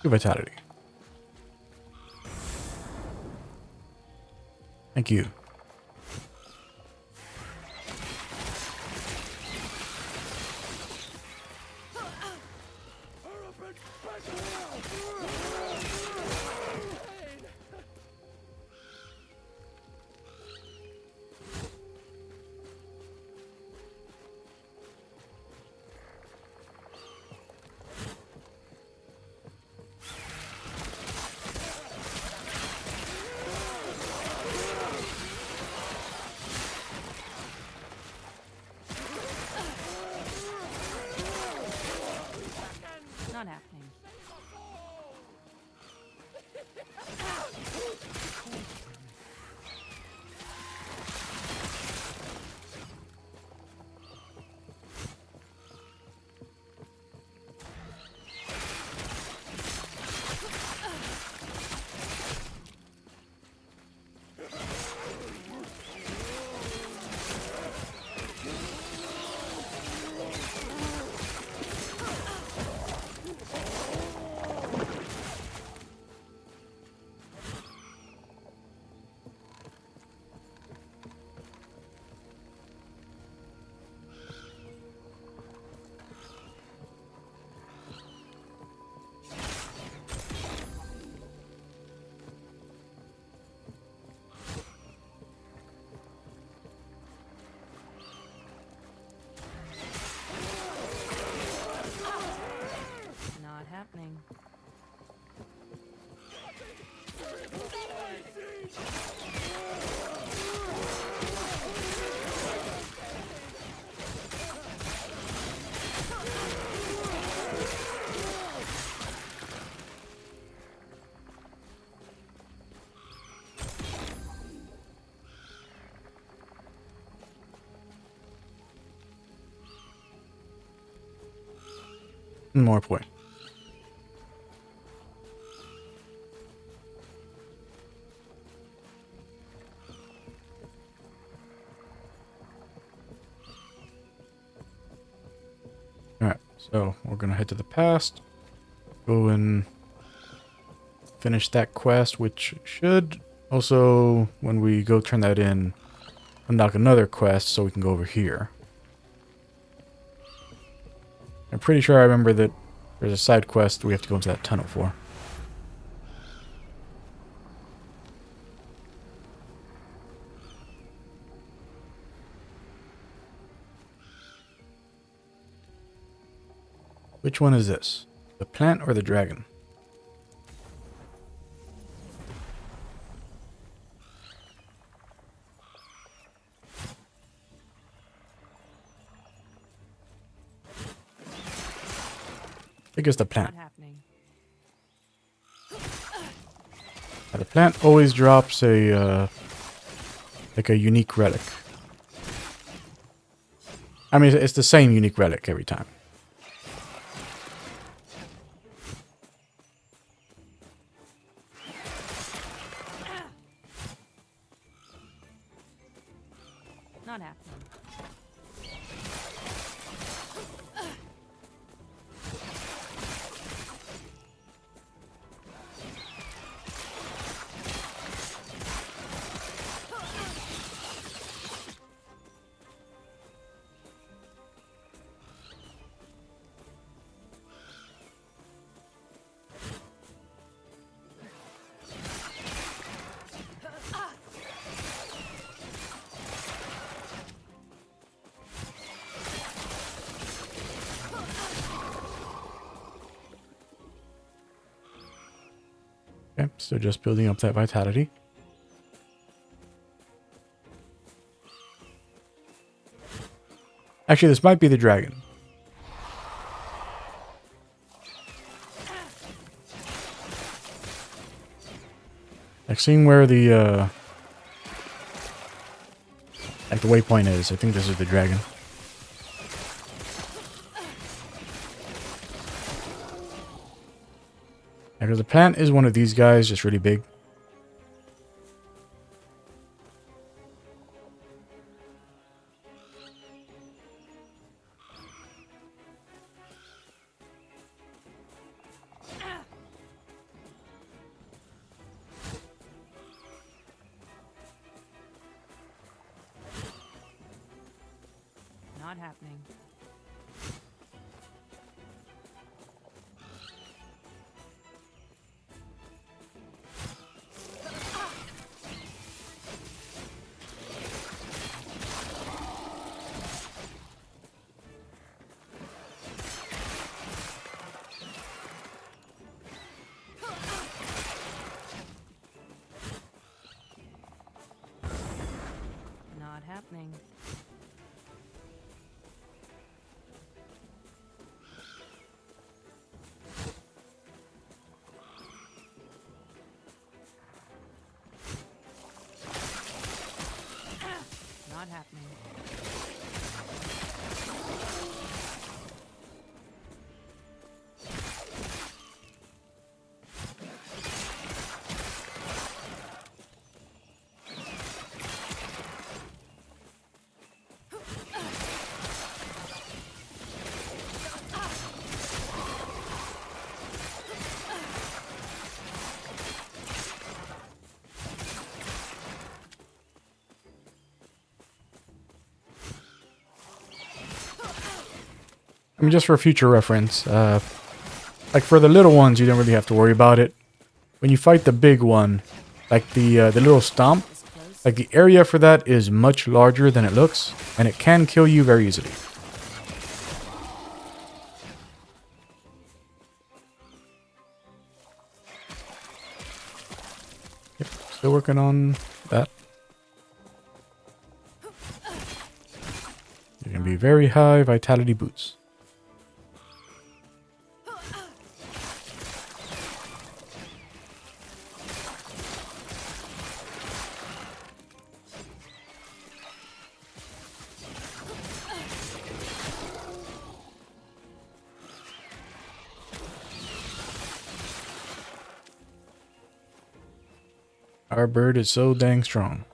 Good vitality. Thank you. Not happening. Not happening. More point. Alright, so we're gonna head to the past. Go and finish that quest, which should also, when we go turn that in, unlock another quest so we can go over here. I'm pretty sure I remember that there's a side quest we have to go into that tunnel for. Which one is this? The plant or the dragon? I think it's the plant. Not happening. Now, the plant always drops a like a unique relic. I mean, it's the same unique relic every time. Not happening. Okay, so just building up that vitality. Actually, this might be the dragon. Like seeing where the like the waypoint is. I think this is the dragon. Because the plant is one of these guys, just really big. Not happening. Not happening. Not happening. I mean, just for future reference, like for the little ones, you don't really have to worry about it. When you fight the big one, like the little stomp, This close? like the area for that is much larger than it looks, and it can kill you very easily. Yep, still working on that. They're gonna be very high vitality boots. Our bird is so dang strong.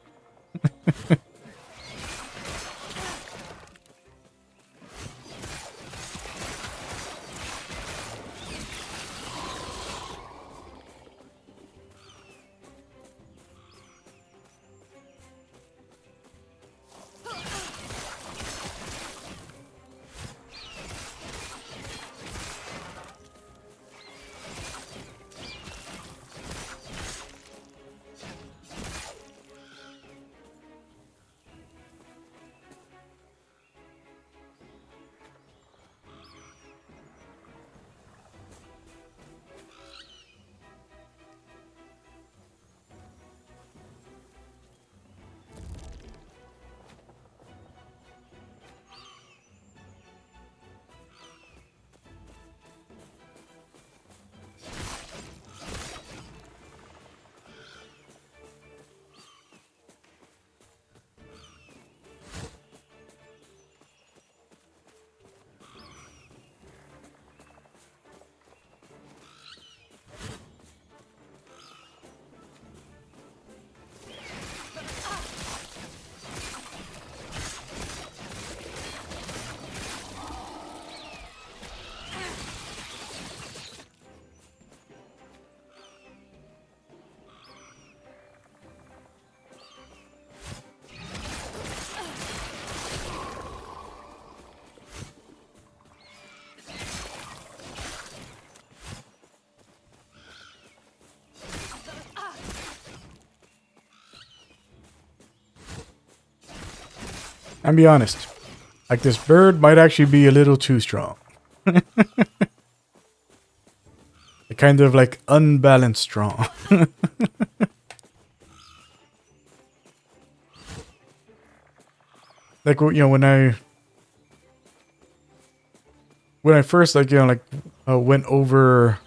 And be honest, like this bird might actually be a little too strong. kind of like unbalanced strong. Like, you know, when I first, like, you know, like, went over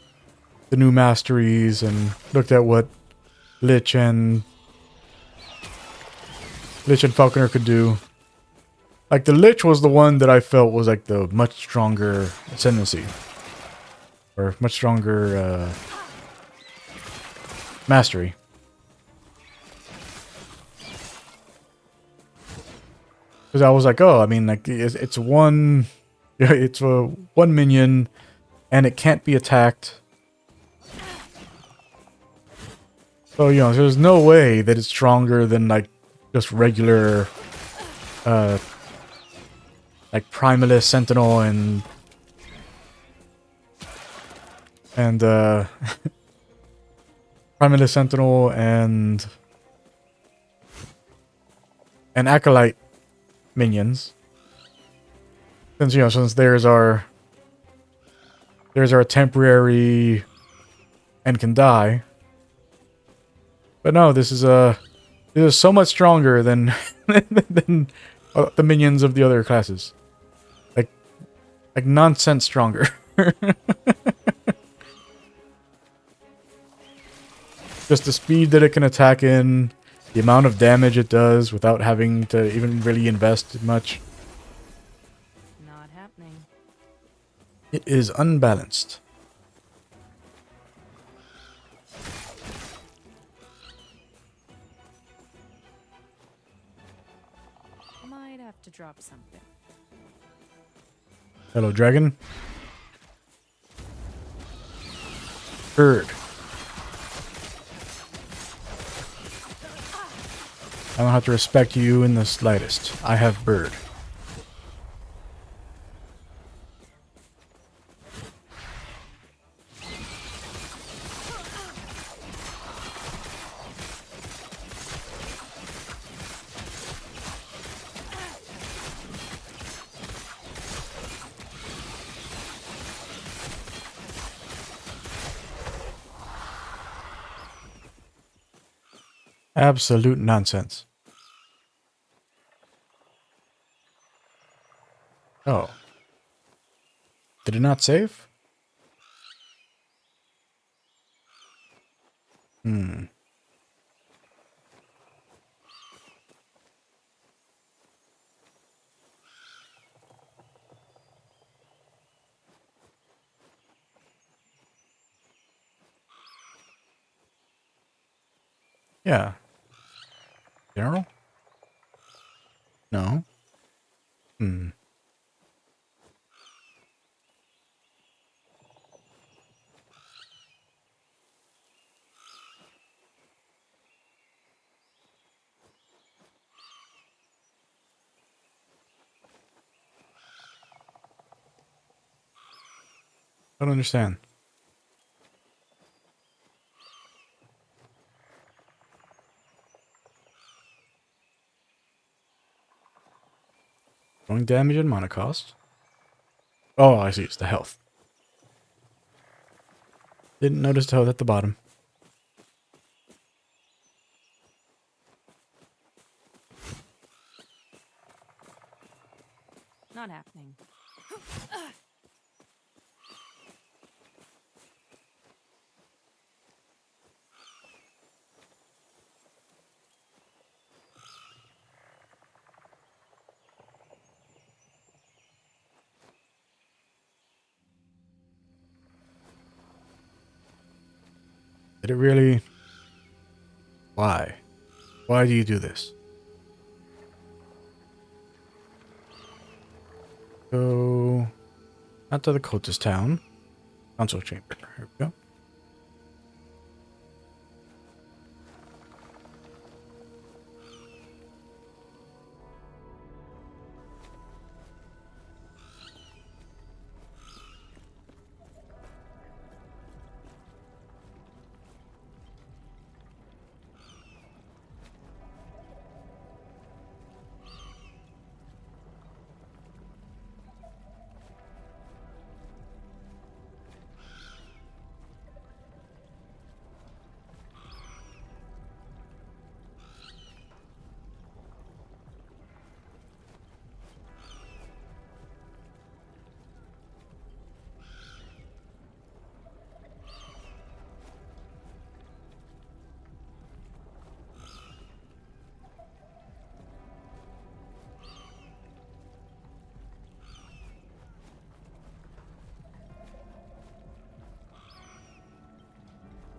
the new masteries and looked at what Lich and Falconer could do. Like, the Lich was the one that I felt was like the much stronger ascendancy, or much stronger mastery. Because I was like, oh, I mean, like, it's one, yeah, it's a one minion, and it can't be attacked. So, you know, there's no way that it's stronger than, like, just regular, like, Primalist, Sentinel, and Primalist, Sentinel, and Acolyte minions. Since, you know, since there's our temporary and can die. But no, this is so much stronger than than the minions of the other classes. Like nonsense stronger. Just the speed that it can attack in, the amount of damage it does without having to even really invest much. Not happening. It is unbalanced. Might have to drop something. Hello, dragon. Bird. I don't have to respect you in the slightest. I have bird. Absolute nonsense. Oh. Did it not save? Hmm. Yeah. General? No. Hmm. I don't understand. Going damage and mana cost. Oh, I see. It's the health. Didn't notice the health at the bottom. Not happening. Did it really? Why? Why do you do this? Go not to the cultist town. Council chamber. Here we go.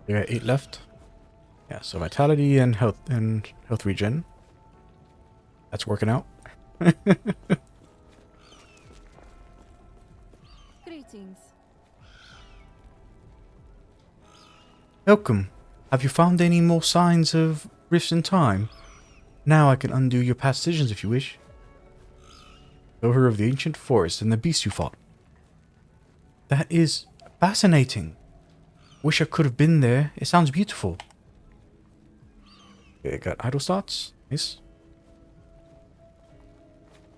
We got 8 left. Yeah, so vitality and health regen. That's working out. Greetings. Welcome. Have you found any more signs of rifts in time? Now I can undo your past decisions if you wish. Show her of the ancient forest and the beast you fought. That is fascinating. Wish I could have been there. It sounds beautiful. Okay, got idle slots. Nice.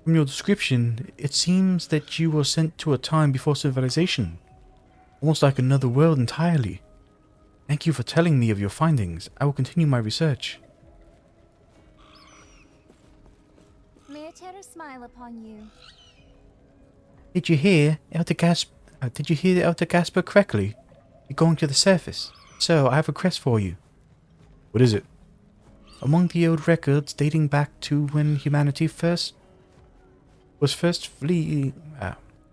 From your description, it seems that you were sent to a time before civilization. Almost like another world entirely. Thank you for telling me of your findings. I will continue my research. May a terror smile upon you. Did you hear Elder Gasper correctly? You're going to the surface. So, I have a quest for you. What is it? Among the old records dating back to when humanity first fleeing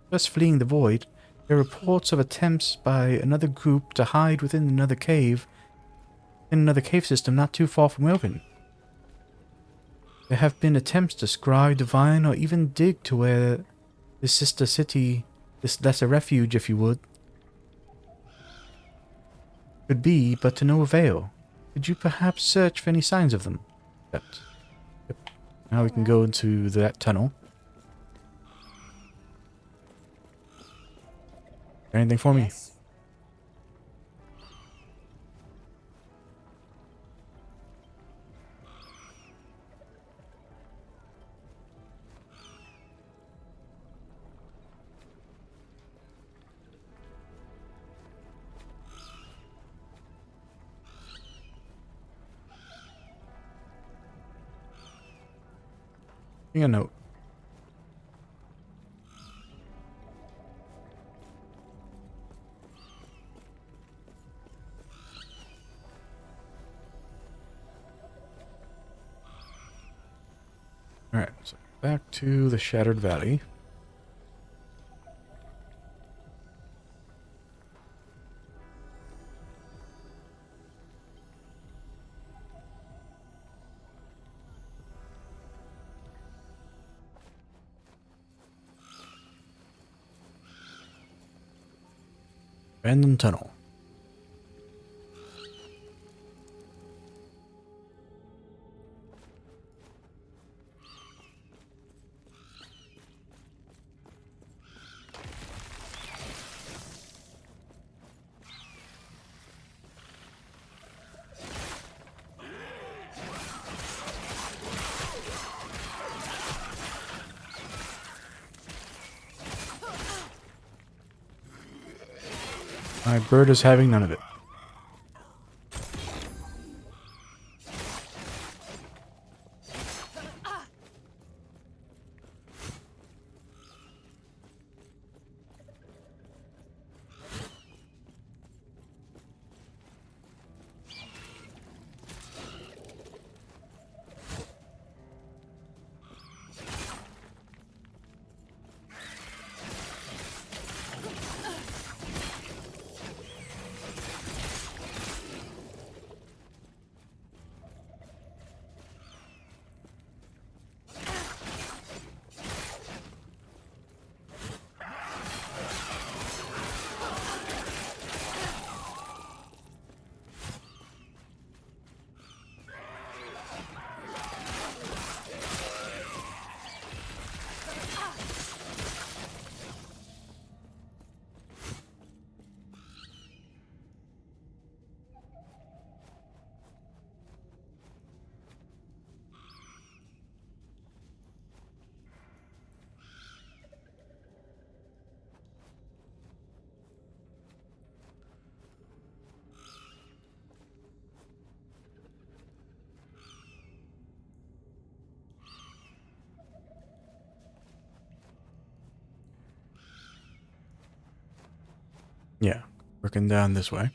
the void, there are reports of attempts by another group to hide within another cave system not too far from Wilbin. There have been attempts to scry, divine, or even dig to where this sister city, this lesser refuge, if you would, could be, but to no avail. Could you perhaps search for any signs of them? Yep. Now we can go into that tunnel. Anything for me? Yes. Give me a note. Alright, so back to the Shattered Valley. Abandoned tunnel. My bird is having none of it. Yeah, working down this way.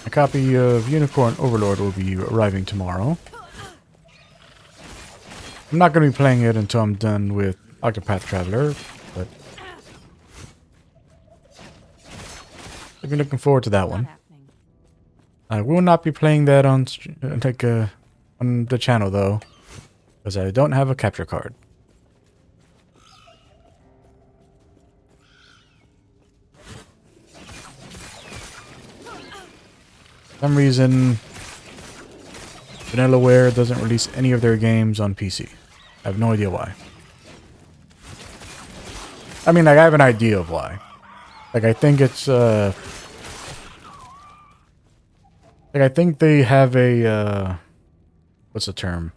A copy of Unicorn Overlord will be arriving tomorrow. I'm not going to be playing it until I'm done with Octopath Traveler, but I've been looking forward to that Not one. happening. I will not be playing that on on the channel though, because I don't have a capture card. For some reason, Vanillaware doesn't release any of their games on PC. I have no idea why. I mean, like, I have an idea of why. Like, I think it's, like, I think they have a, what's the term?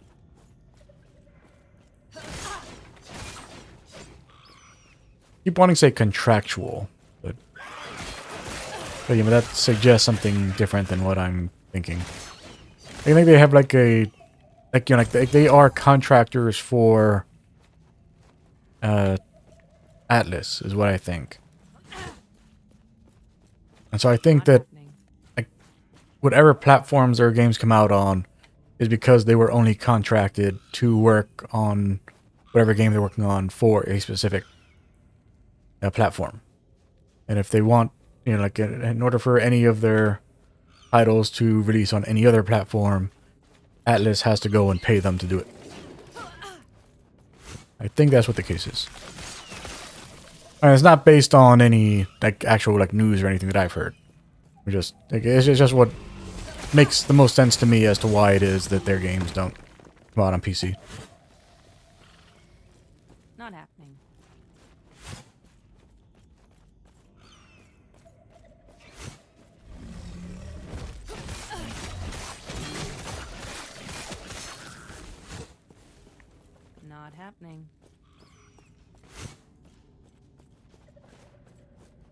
Keep wanting to say contractual, but yeah, but that suggests something different than what I'm thinking. I think they have like a, like, you know, like they are contractors for Atlas, is what I think. And so I think Not that happening. whatever platforms their games come out on is because they were only contracted to work on whatever game they're working on for a specific platform. And if they want, you know, like in order for any of their titles to release on any other platform, Atlas has to go and pay them to do it. I think that's what the case is. And it's not based on any like actual like news or anything that I've heard. Just like, it's just what makes the most sense to me as to why it is that their games don't come out on PC. Not happening. Not happening.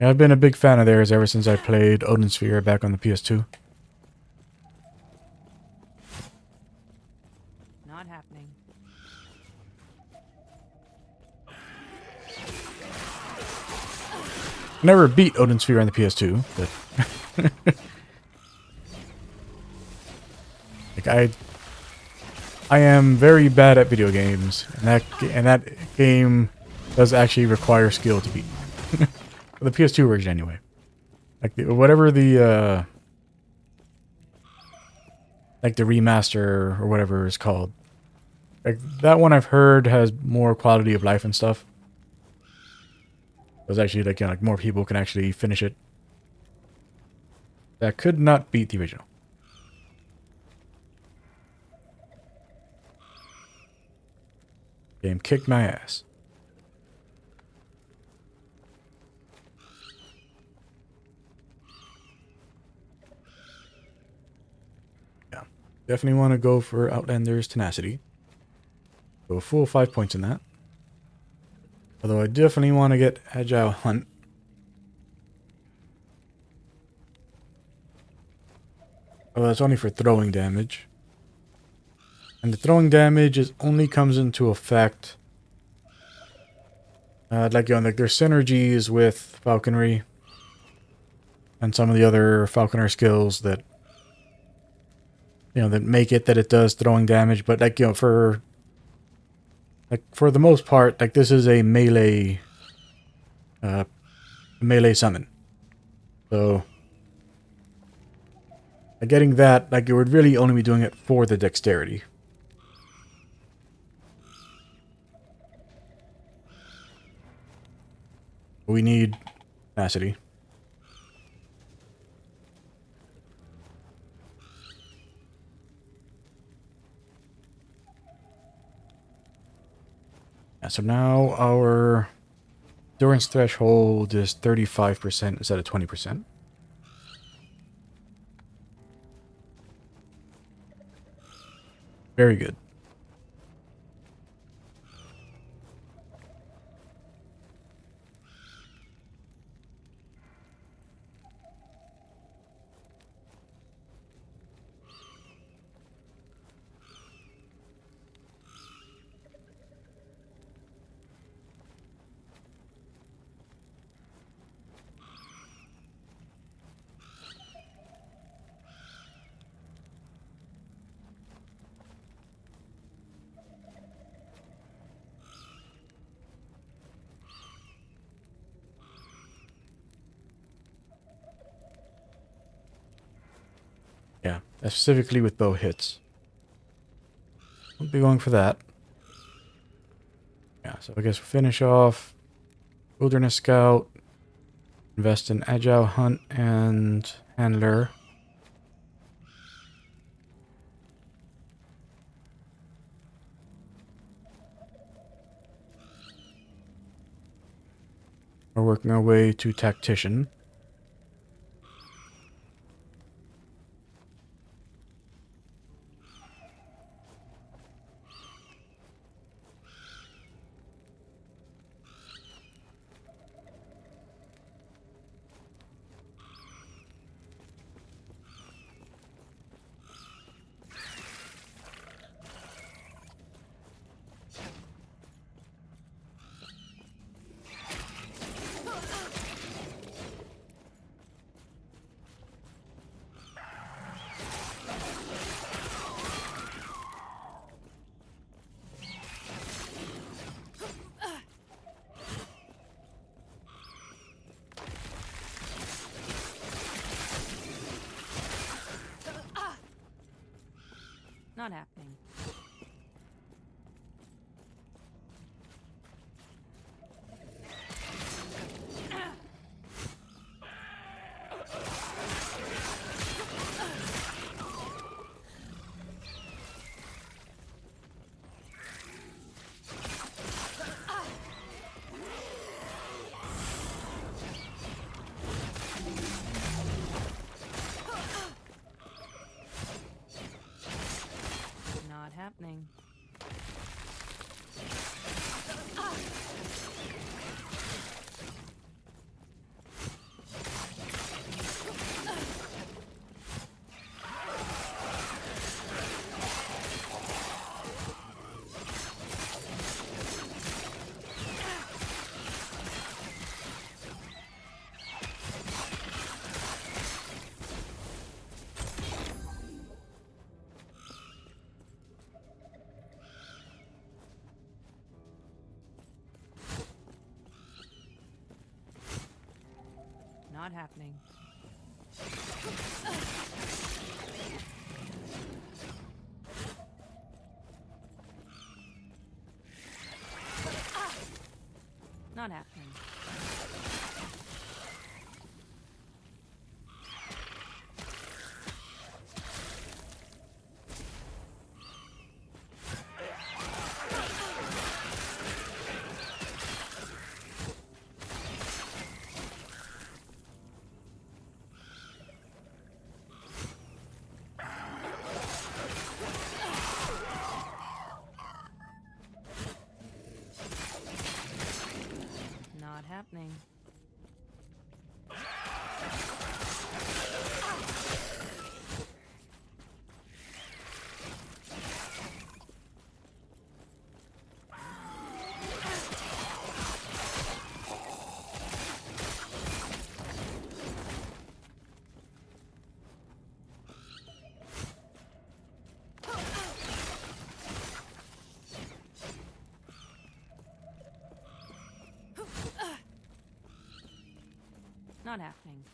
Yeah, I've been a big fan of theirs ever since I played Odin Sphere back on the PS2. Not happening. I never beat Odin Sphere on the PS2, but like I am very bad at video games, and that game does actually require skill to beat. The PS2 version, anyway. Like whatever the like the remaster or whatever is called. Like that one I've heard has more quality of life and stuff. It was actually like, you know, like more people can actually finish it. That could not beat the original. Game kicked my ass. Yeah. Definitely want to go for Outlander's Tenacity. Go full 5 points in that. Although I definitely want to get Agile Hunt. Oh, that's only for throwing damage. And the throwing damage only comes into effect like, you know, like there's synergies with falconry and some of the other falconer skills that, you know, that make it that it does throwing damage, but like, you know, for the most part, like this is a melee summon. So getting that, like, you would really only be doing it for the dexterity. We need tenacity. Yeah, so now our endurance threshold is 35% instead of 20%. Very good. specifically with bow hits. I'll be going for that. Yeah, so I guess we'll finish off Wilderness Scout, invest in Agile Hunt and Handler. We're working our way to Tactician. Not happening. Not happening. Not happening. Not happening. Not happening. Not happening.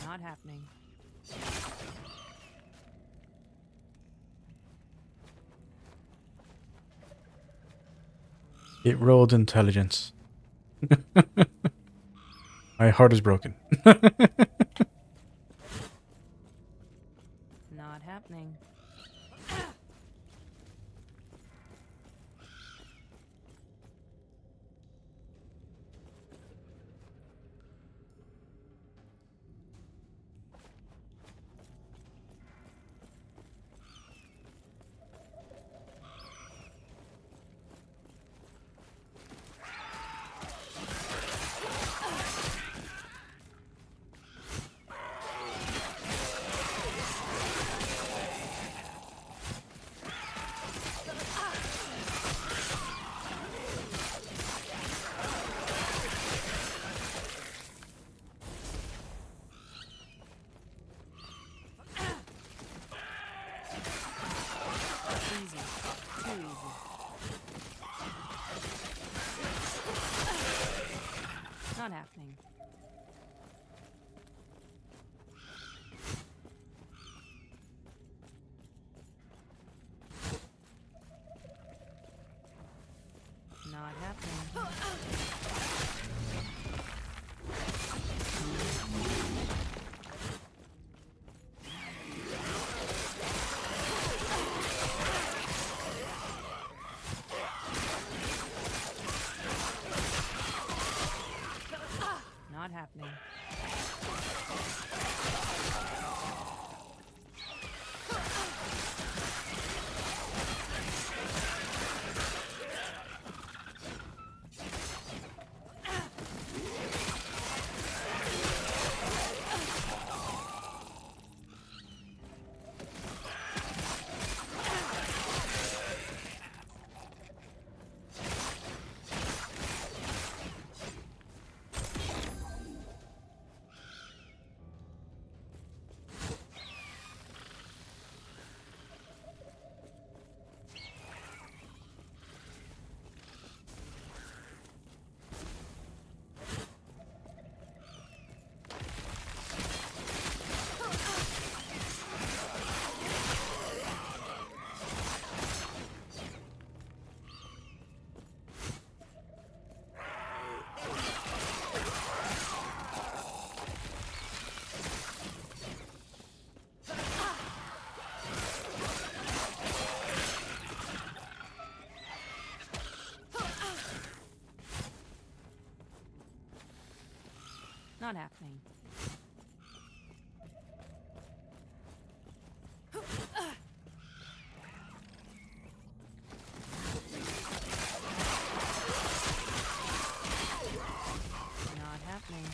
Not happening. It rolled intelligence. My heart is broken. Not happening. happening. Not happening. Not happening. Not happening.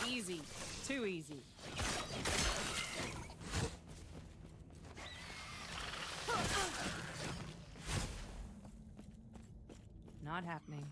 Easy. Too easy. Not happening.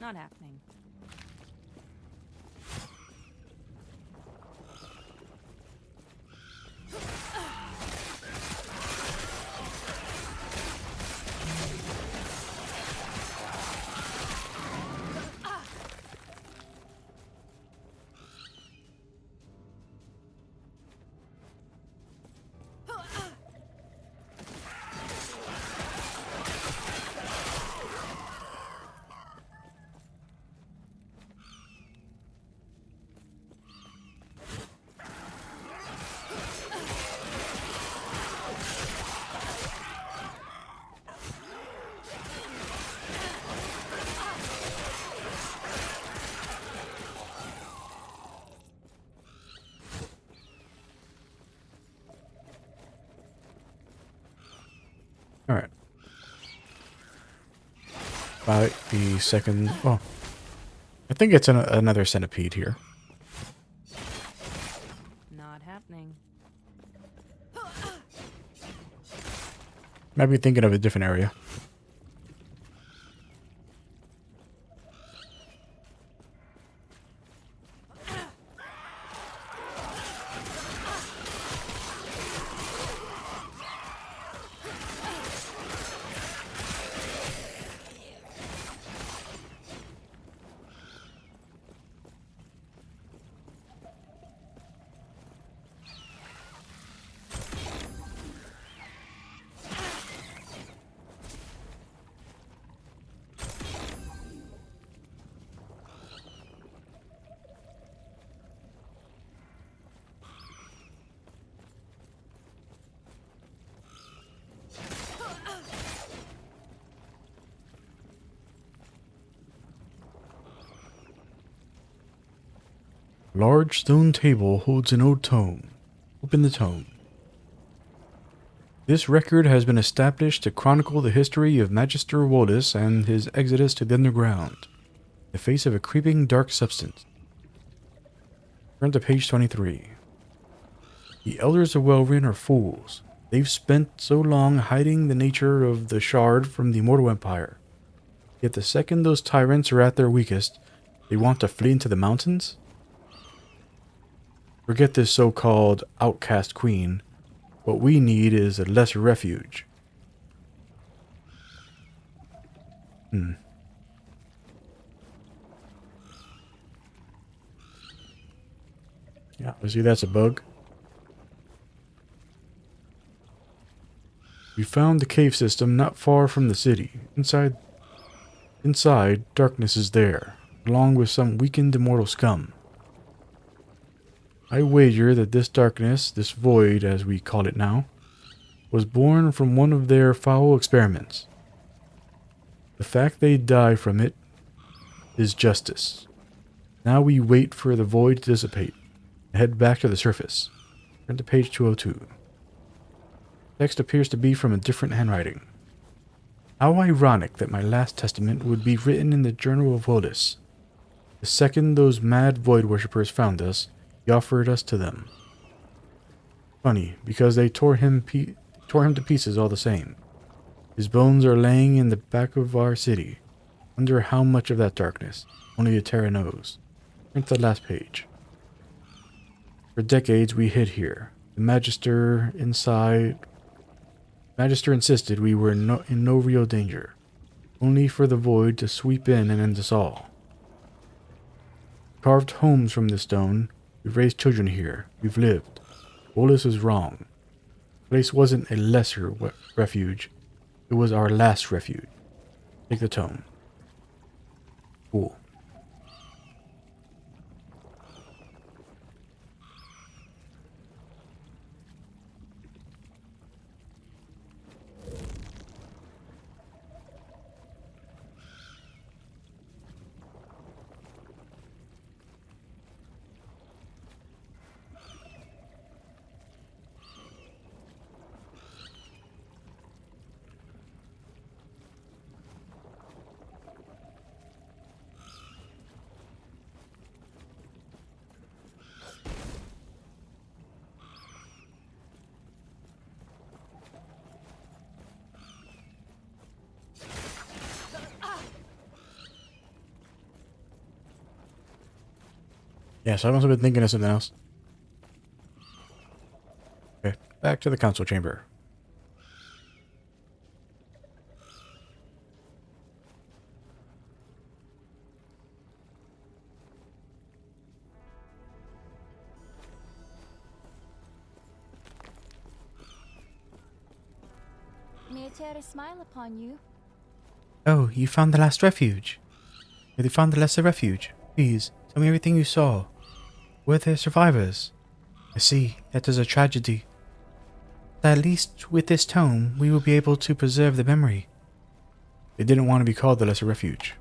Not happening. Fight the second... Oh. I think it's another centipede here. Not happening. Might be thinking of a different area. Large stone table holds an old tome. Open the tome. This record has been established to chronicle the history of Magister Woldus and his exodus to the underground, in the face of a creeping dark substance. Turn to page 23. The elders of Welrin are fools. They've spent so long hiding the nature of the shard from the Mortal Empire. Yet the second those tyrants are at their weakest, they want to flee into the mountains? Forget this so-called outcast queen. What we need is a lesser refuge. Yeah, you see that's a bug. We found the cave system not far from the city. Inside, darkness is there, along with some weakened immortal scum. I wager that this darkness, this void as we call it now, was born from one of their foul experiments. The fact they die from it is justice. Now we wait for the void to dissipate and head back to the surface. Turn to page 202. Text appears to be from a different handwriting. How ironic that my last testament would be written in the Journal of Woldus. The second those mad void worshippers found us, he offered us to them. Funny, because they tore him to pieces all the same. His bones are laying in the back of our city. Wonder how much of that darkness. Only a Terra knows. Turn to the last page. For decades we hid here. The Magister insisted we were in no real danger. Only for the void to sweep in and end us all. Carved homes from the stone. We've raised children here. We've lived. Woldus is wrong. The place wasn't a lesser refuge. It was our last refuge. Take the tome. Cool. Yes, I must have been thinking of something else. Okay, back to the council chamber. May I tear a smile upon you? Oh, you found the last refuge. You found the lesser refuge. Please, tell me everything you saw. Were there survivors? I see, that is a tragedy. But at least with this tome, we will be able to preserve the memory. They didn't want to be called the lesser refuge.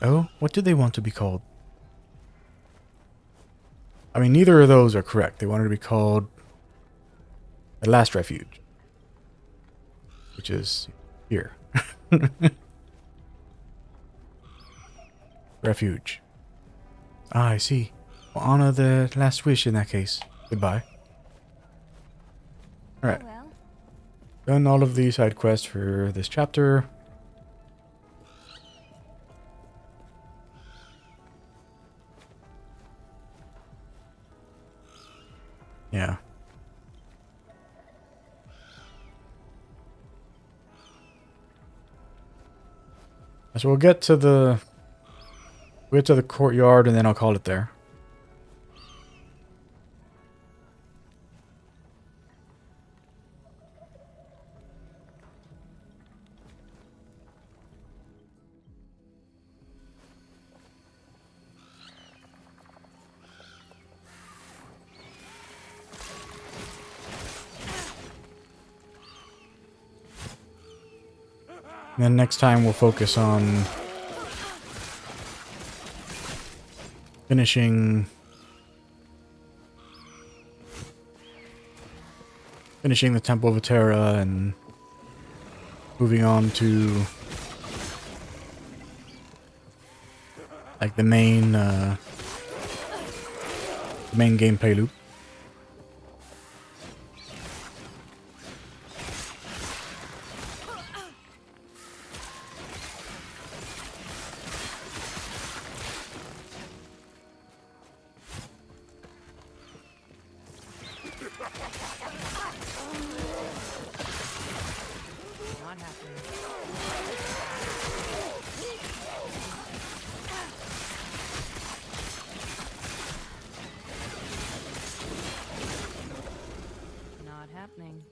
Oh, what do they want to be called? I mean, neither of those are correct. They wanted to be called the last refuge. Which is here. refuge. Ah, I see. We'll honor the last wish in that case. Goodbye. Alright. Well, Done all of the side quests for this chapter. Yeah. So we'll get to the courtyard and then I'll call it there. And then next time we'll focus on finishing the Temple of Atera and moving on to like the main gameplay loop. Not happening. Not happening.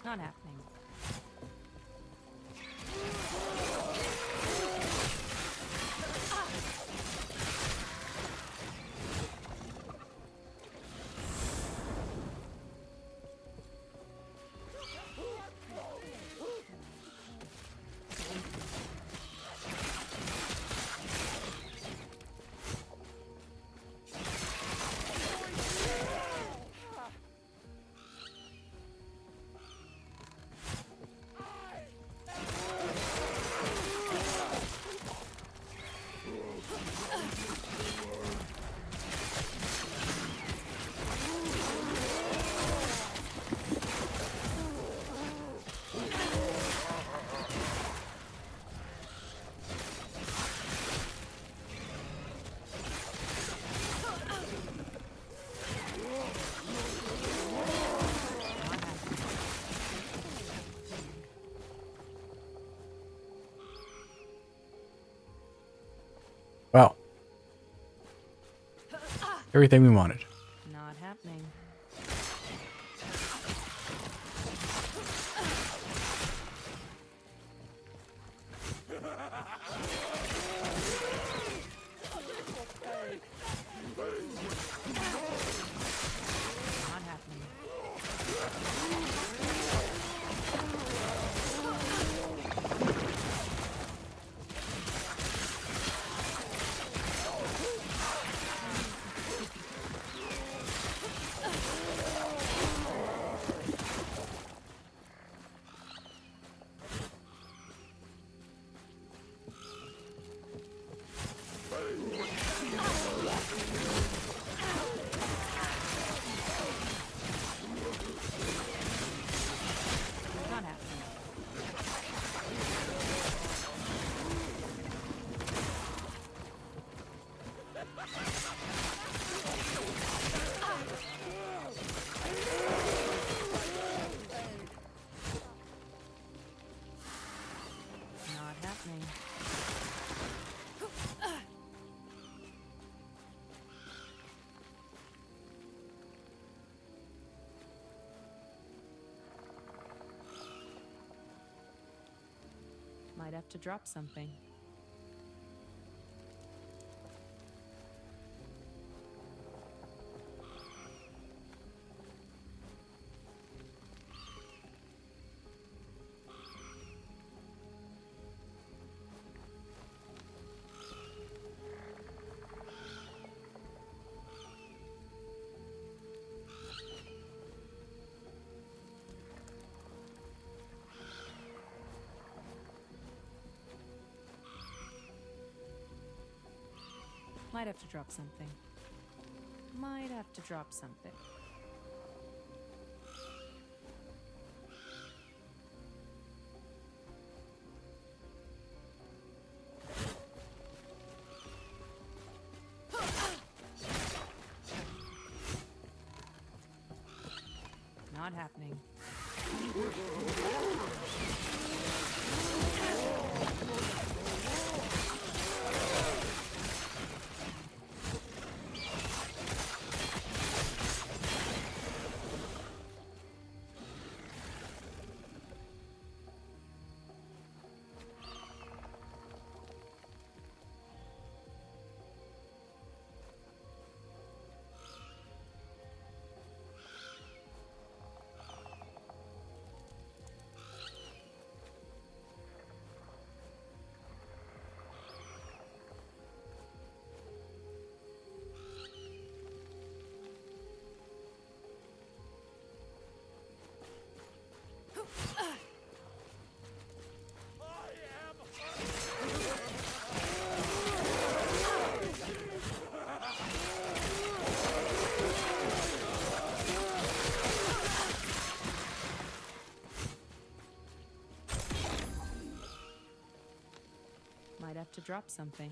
Not happening. Wow. Everything we wanted. Not happening. Not happening. Not happening. Not happening. Might have to drop something. Might have to drop something. Might have to drop something. Not happening. Might have to drop something.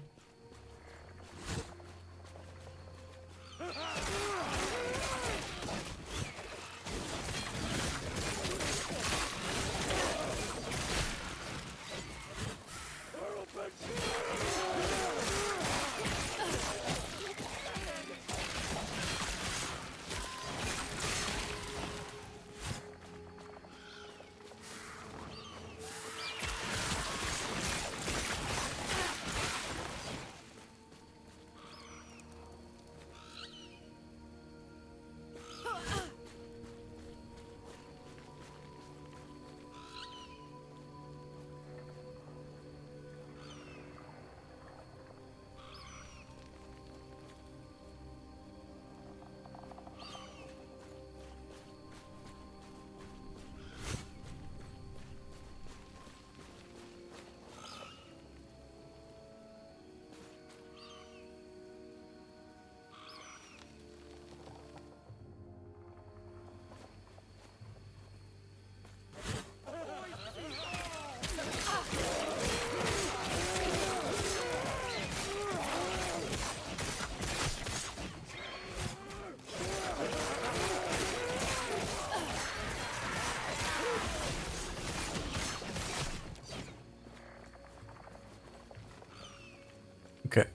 Okay.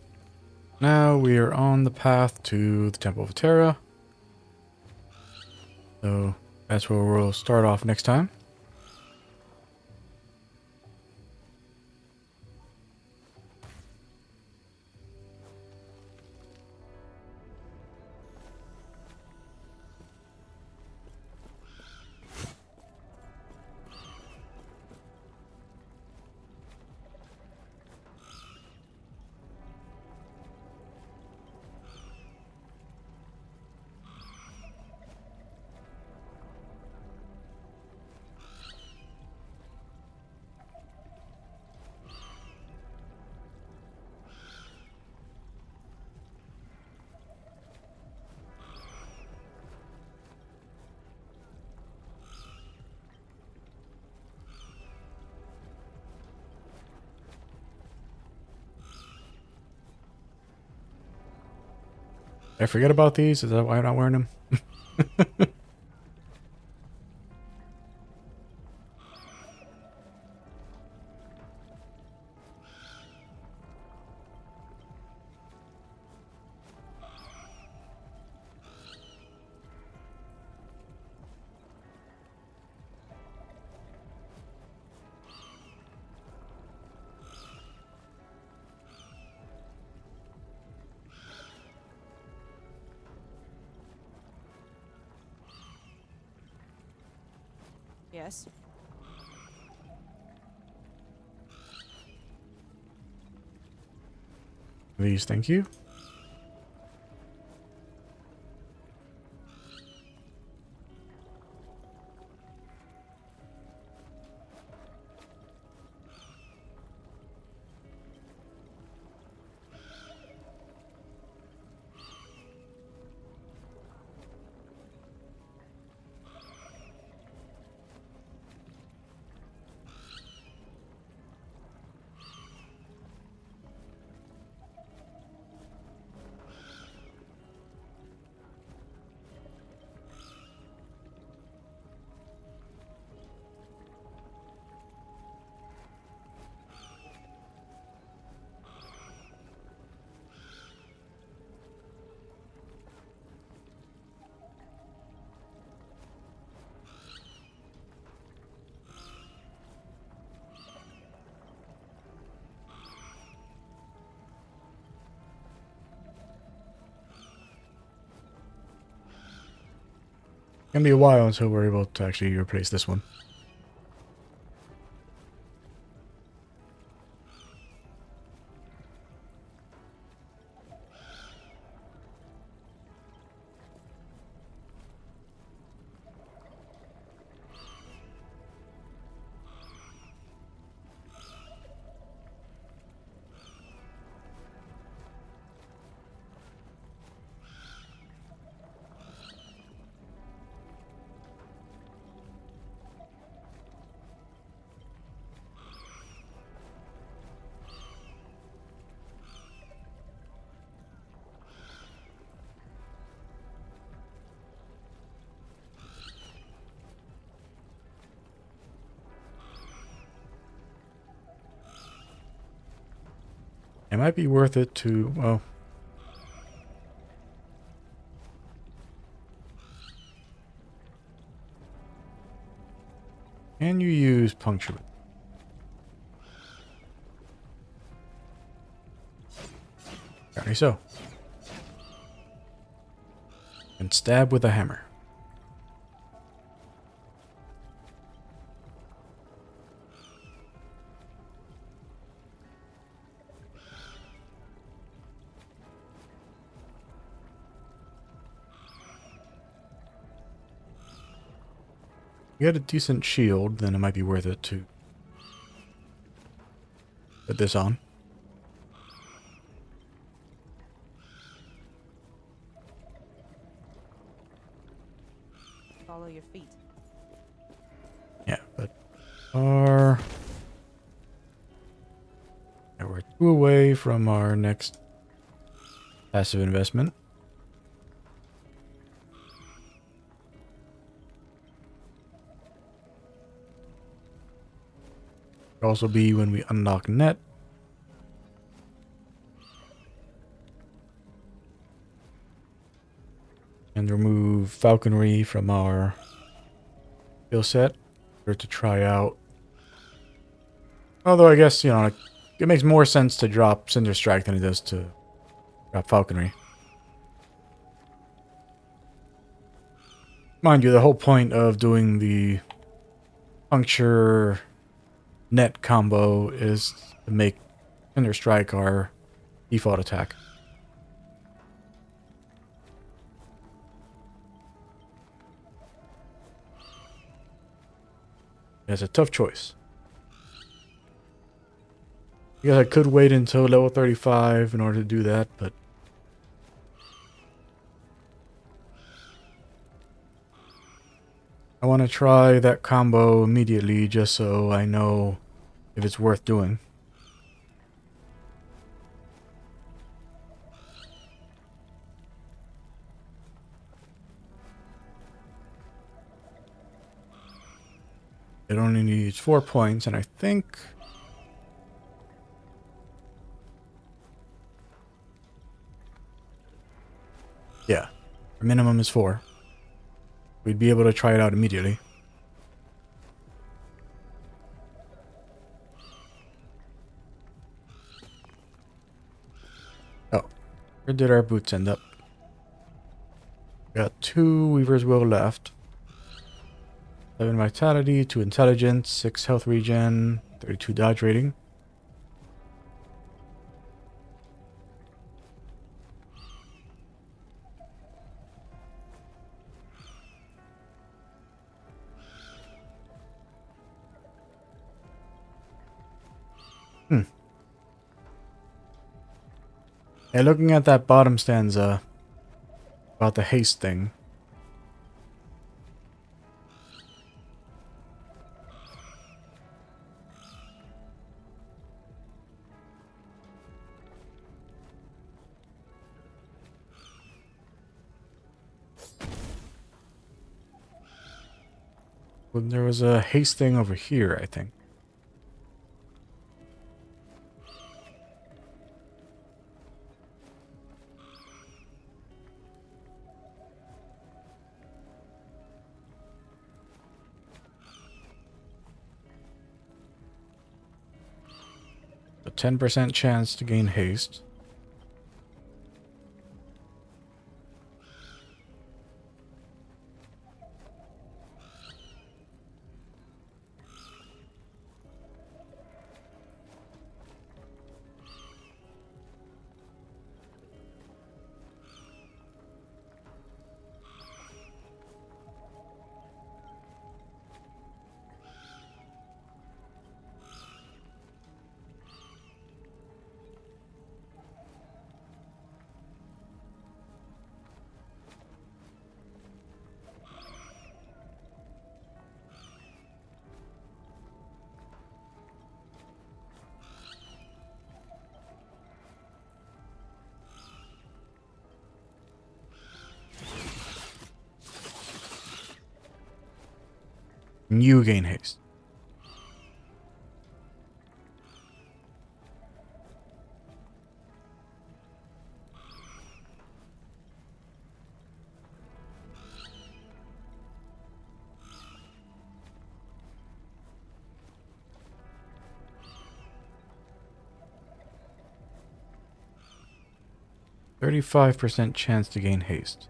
Now we are on the path to the Temple of Terra. So that's where we'll start off next time. Did I forget about these? Is that why I'm not wearing them? Yes. These, thank you. Gonna be a while until we're able to actually replace this one. It might be worth it to, well... Can you use puncture? Apparently so. And stab with a hammer. If you had a decent shield, then it might be worth it to put this on. Follow your feet. Yeah, but our... Yeah, we're 2 away from our next passive investment. Could also be when we unlock net. And remove falconry from our skill set for to try out. Although I guess, you know, like, it makes more sense to drop Cinder Strike than it does to drop falconry. Mind you, the whole point of doing the puncture net combo is to make Cinder Strike our default attack. It's a tough choice. I guess I could wait until level 35 in order to do that, but I want to try that combo immediately just so I know if it's worth doing. It only needs 4 points, and I think... Yeah, our minimum is 4. We'd be able to try it out immediately. Oh, where did our boots end up? Got 2 Weaver's Will left. 7 Vitality, 2 Intelligence, 6 Health Regen, 32 Dodge Rating. Yeah, looking at that bottom stanza about the haste thing. Well, there was a haste thing over here, I think. A 10% chance to gain haste. You gain haste. %35 chance to gain haste.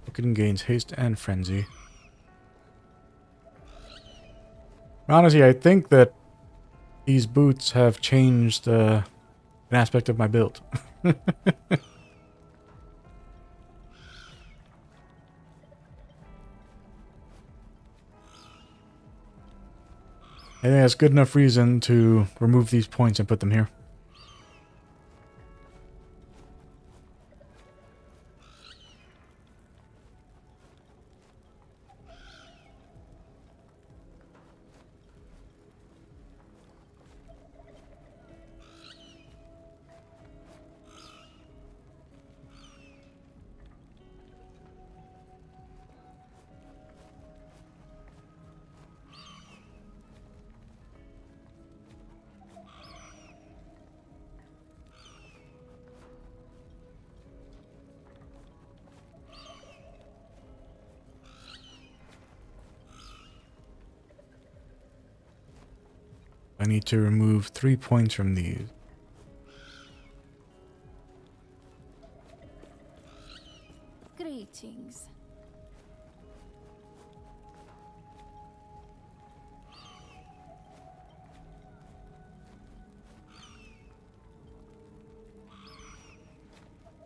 Falcon gains haste and frenzy. Honestly, I think that these boots have changed an aspect of my build. I think that's good enough reason to remove these points and put them here. I need to remove 3 points from these. Greetings.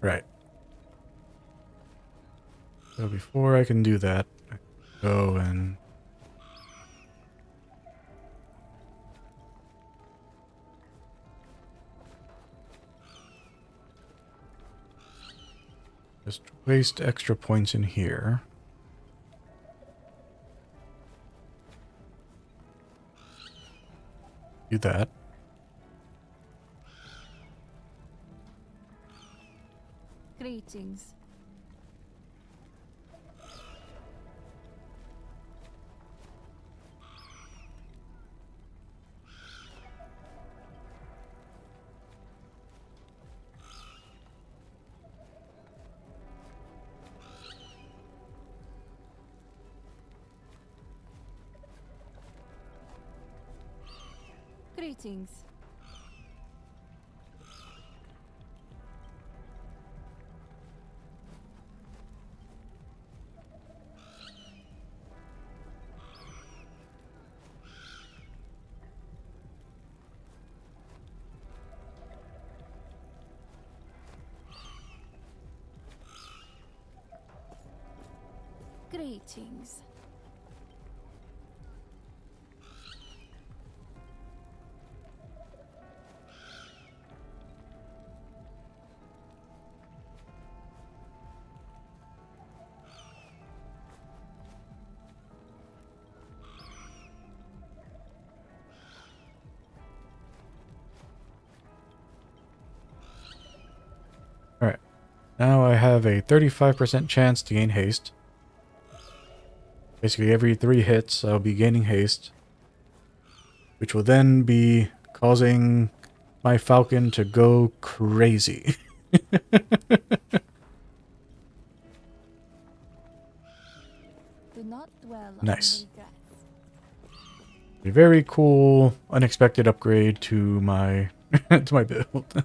Right. So before I can do that, I go and just waste extra points in here. Do that. Greetings. Greetings. Greetings. Alright. Now I have a 35% chance to gain haste. Basically every 3 hits I'll be gaining haste, which will then be causing my Falcon to go crazy. Do not dwell Nice. on regrets. A very cool, unexpected upgrade to my to my build.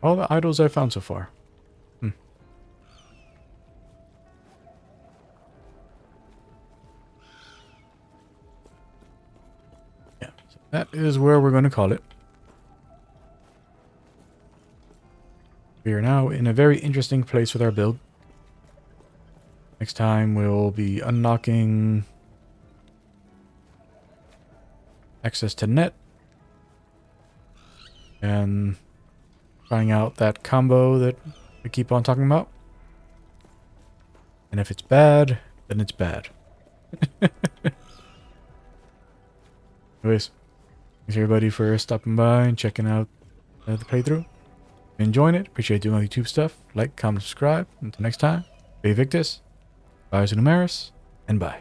All the idols I've found so far. Yeah, so that is where we're going to call it. We are now in a very interesting place with our build. Next time we'll be unlocking access to net and trying out that combo that we keep on talking about. And if it's bad, then it's bad. Anyways, thanks everybody for stopping by and checking out the playthrough. If you're enjoying it, appreciate doing all the YouTube stuff. Like, comment, subscribe. Until next time, be Victus, Bye Numeris, and bye.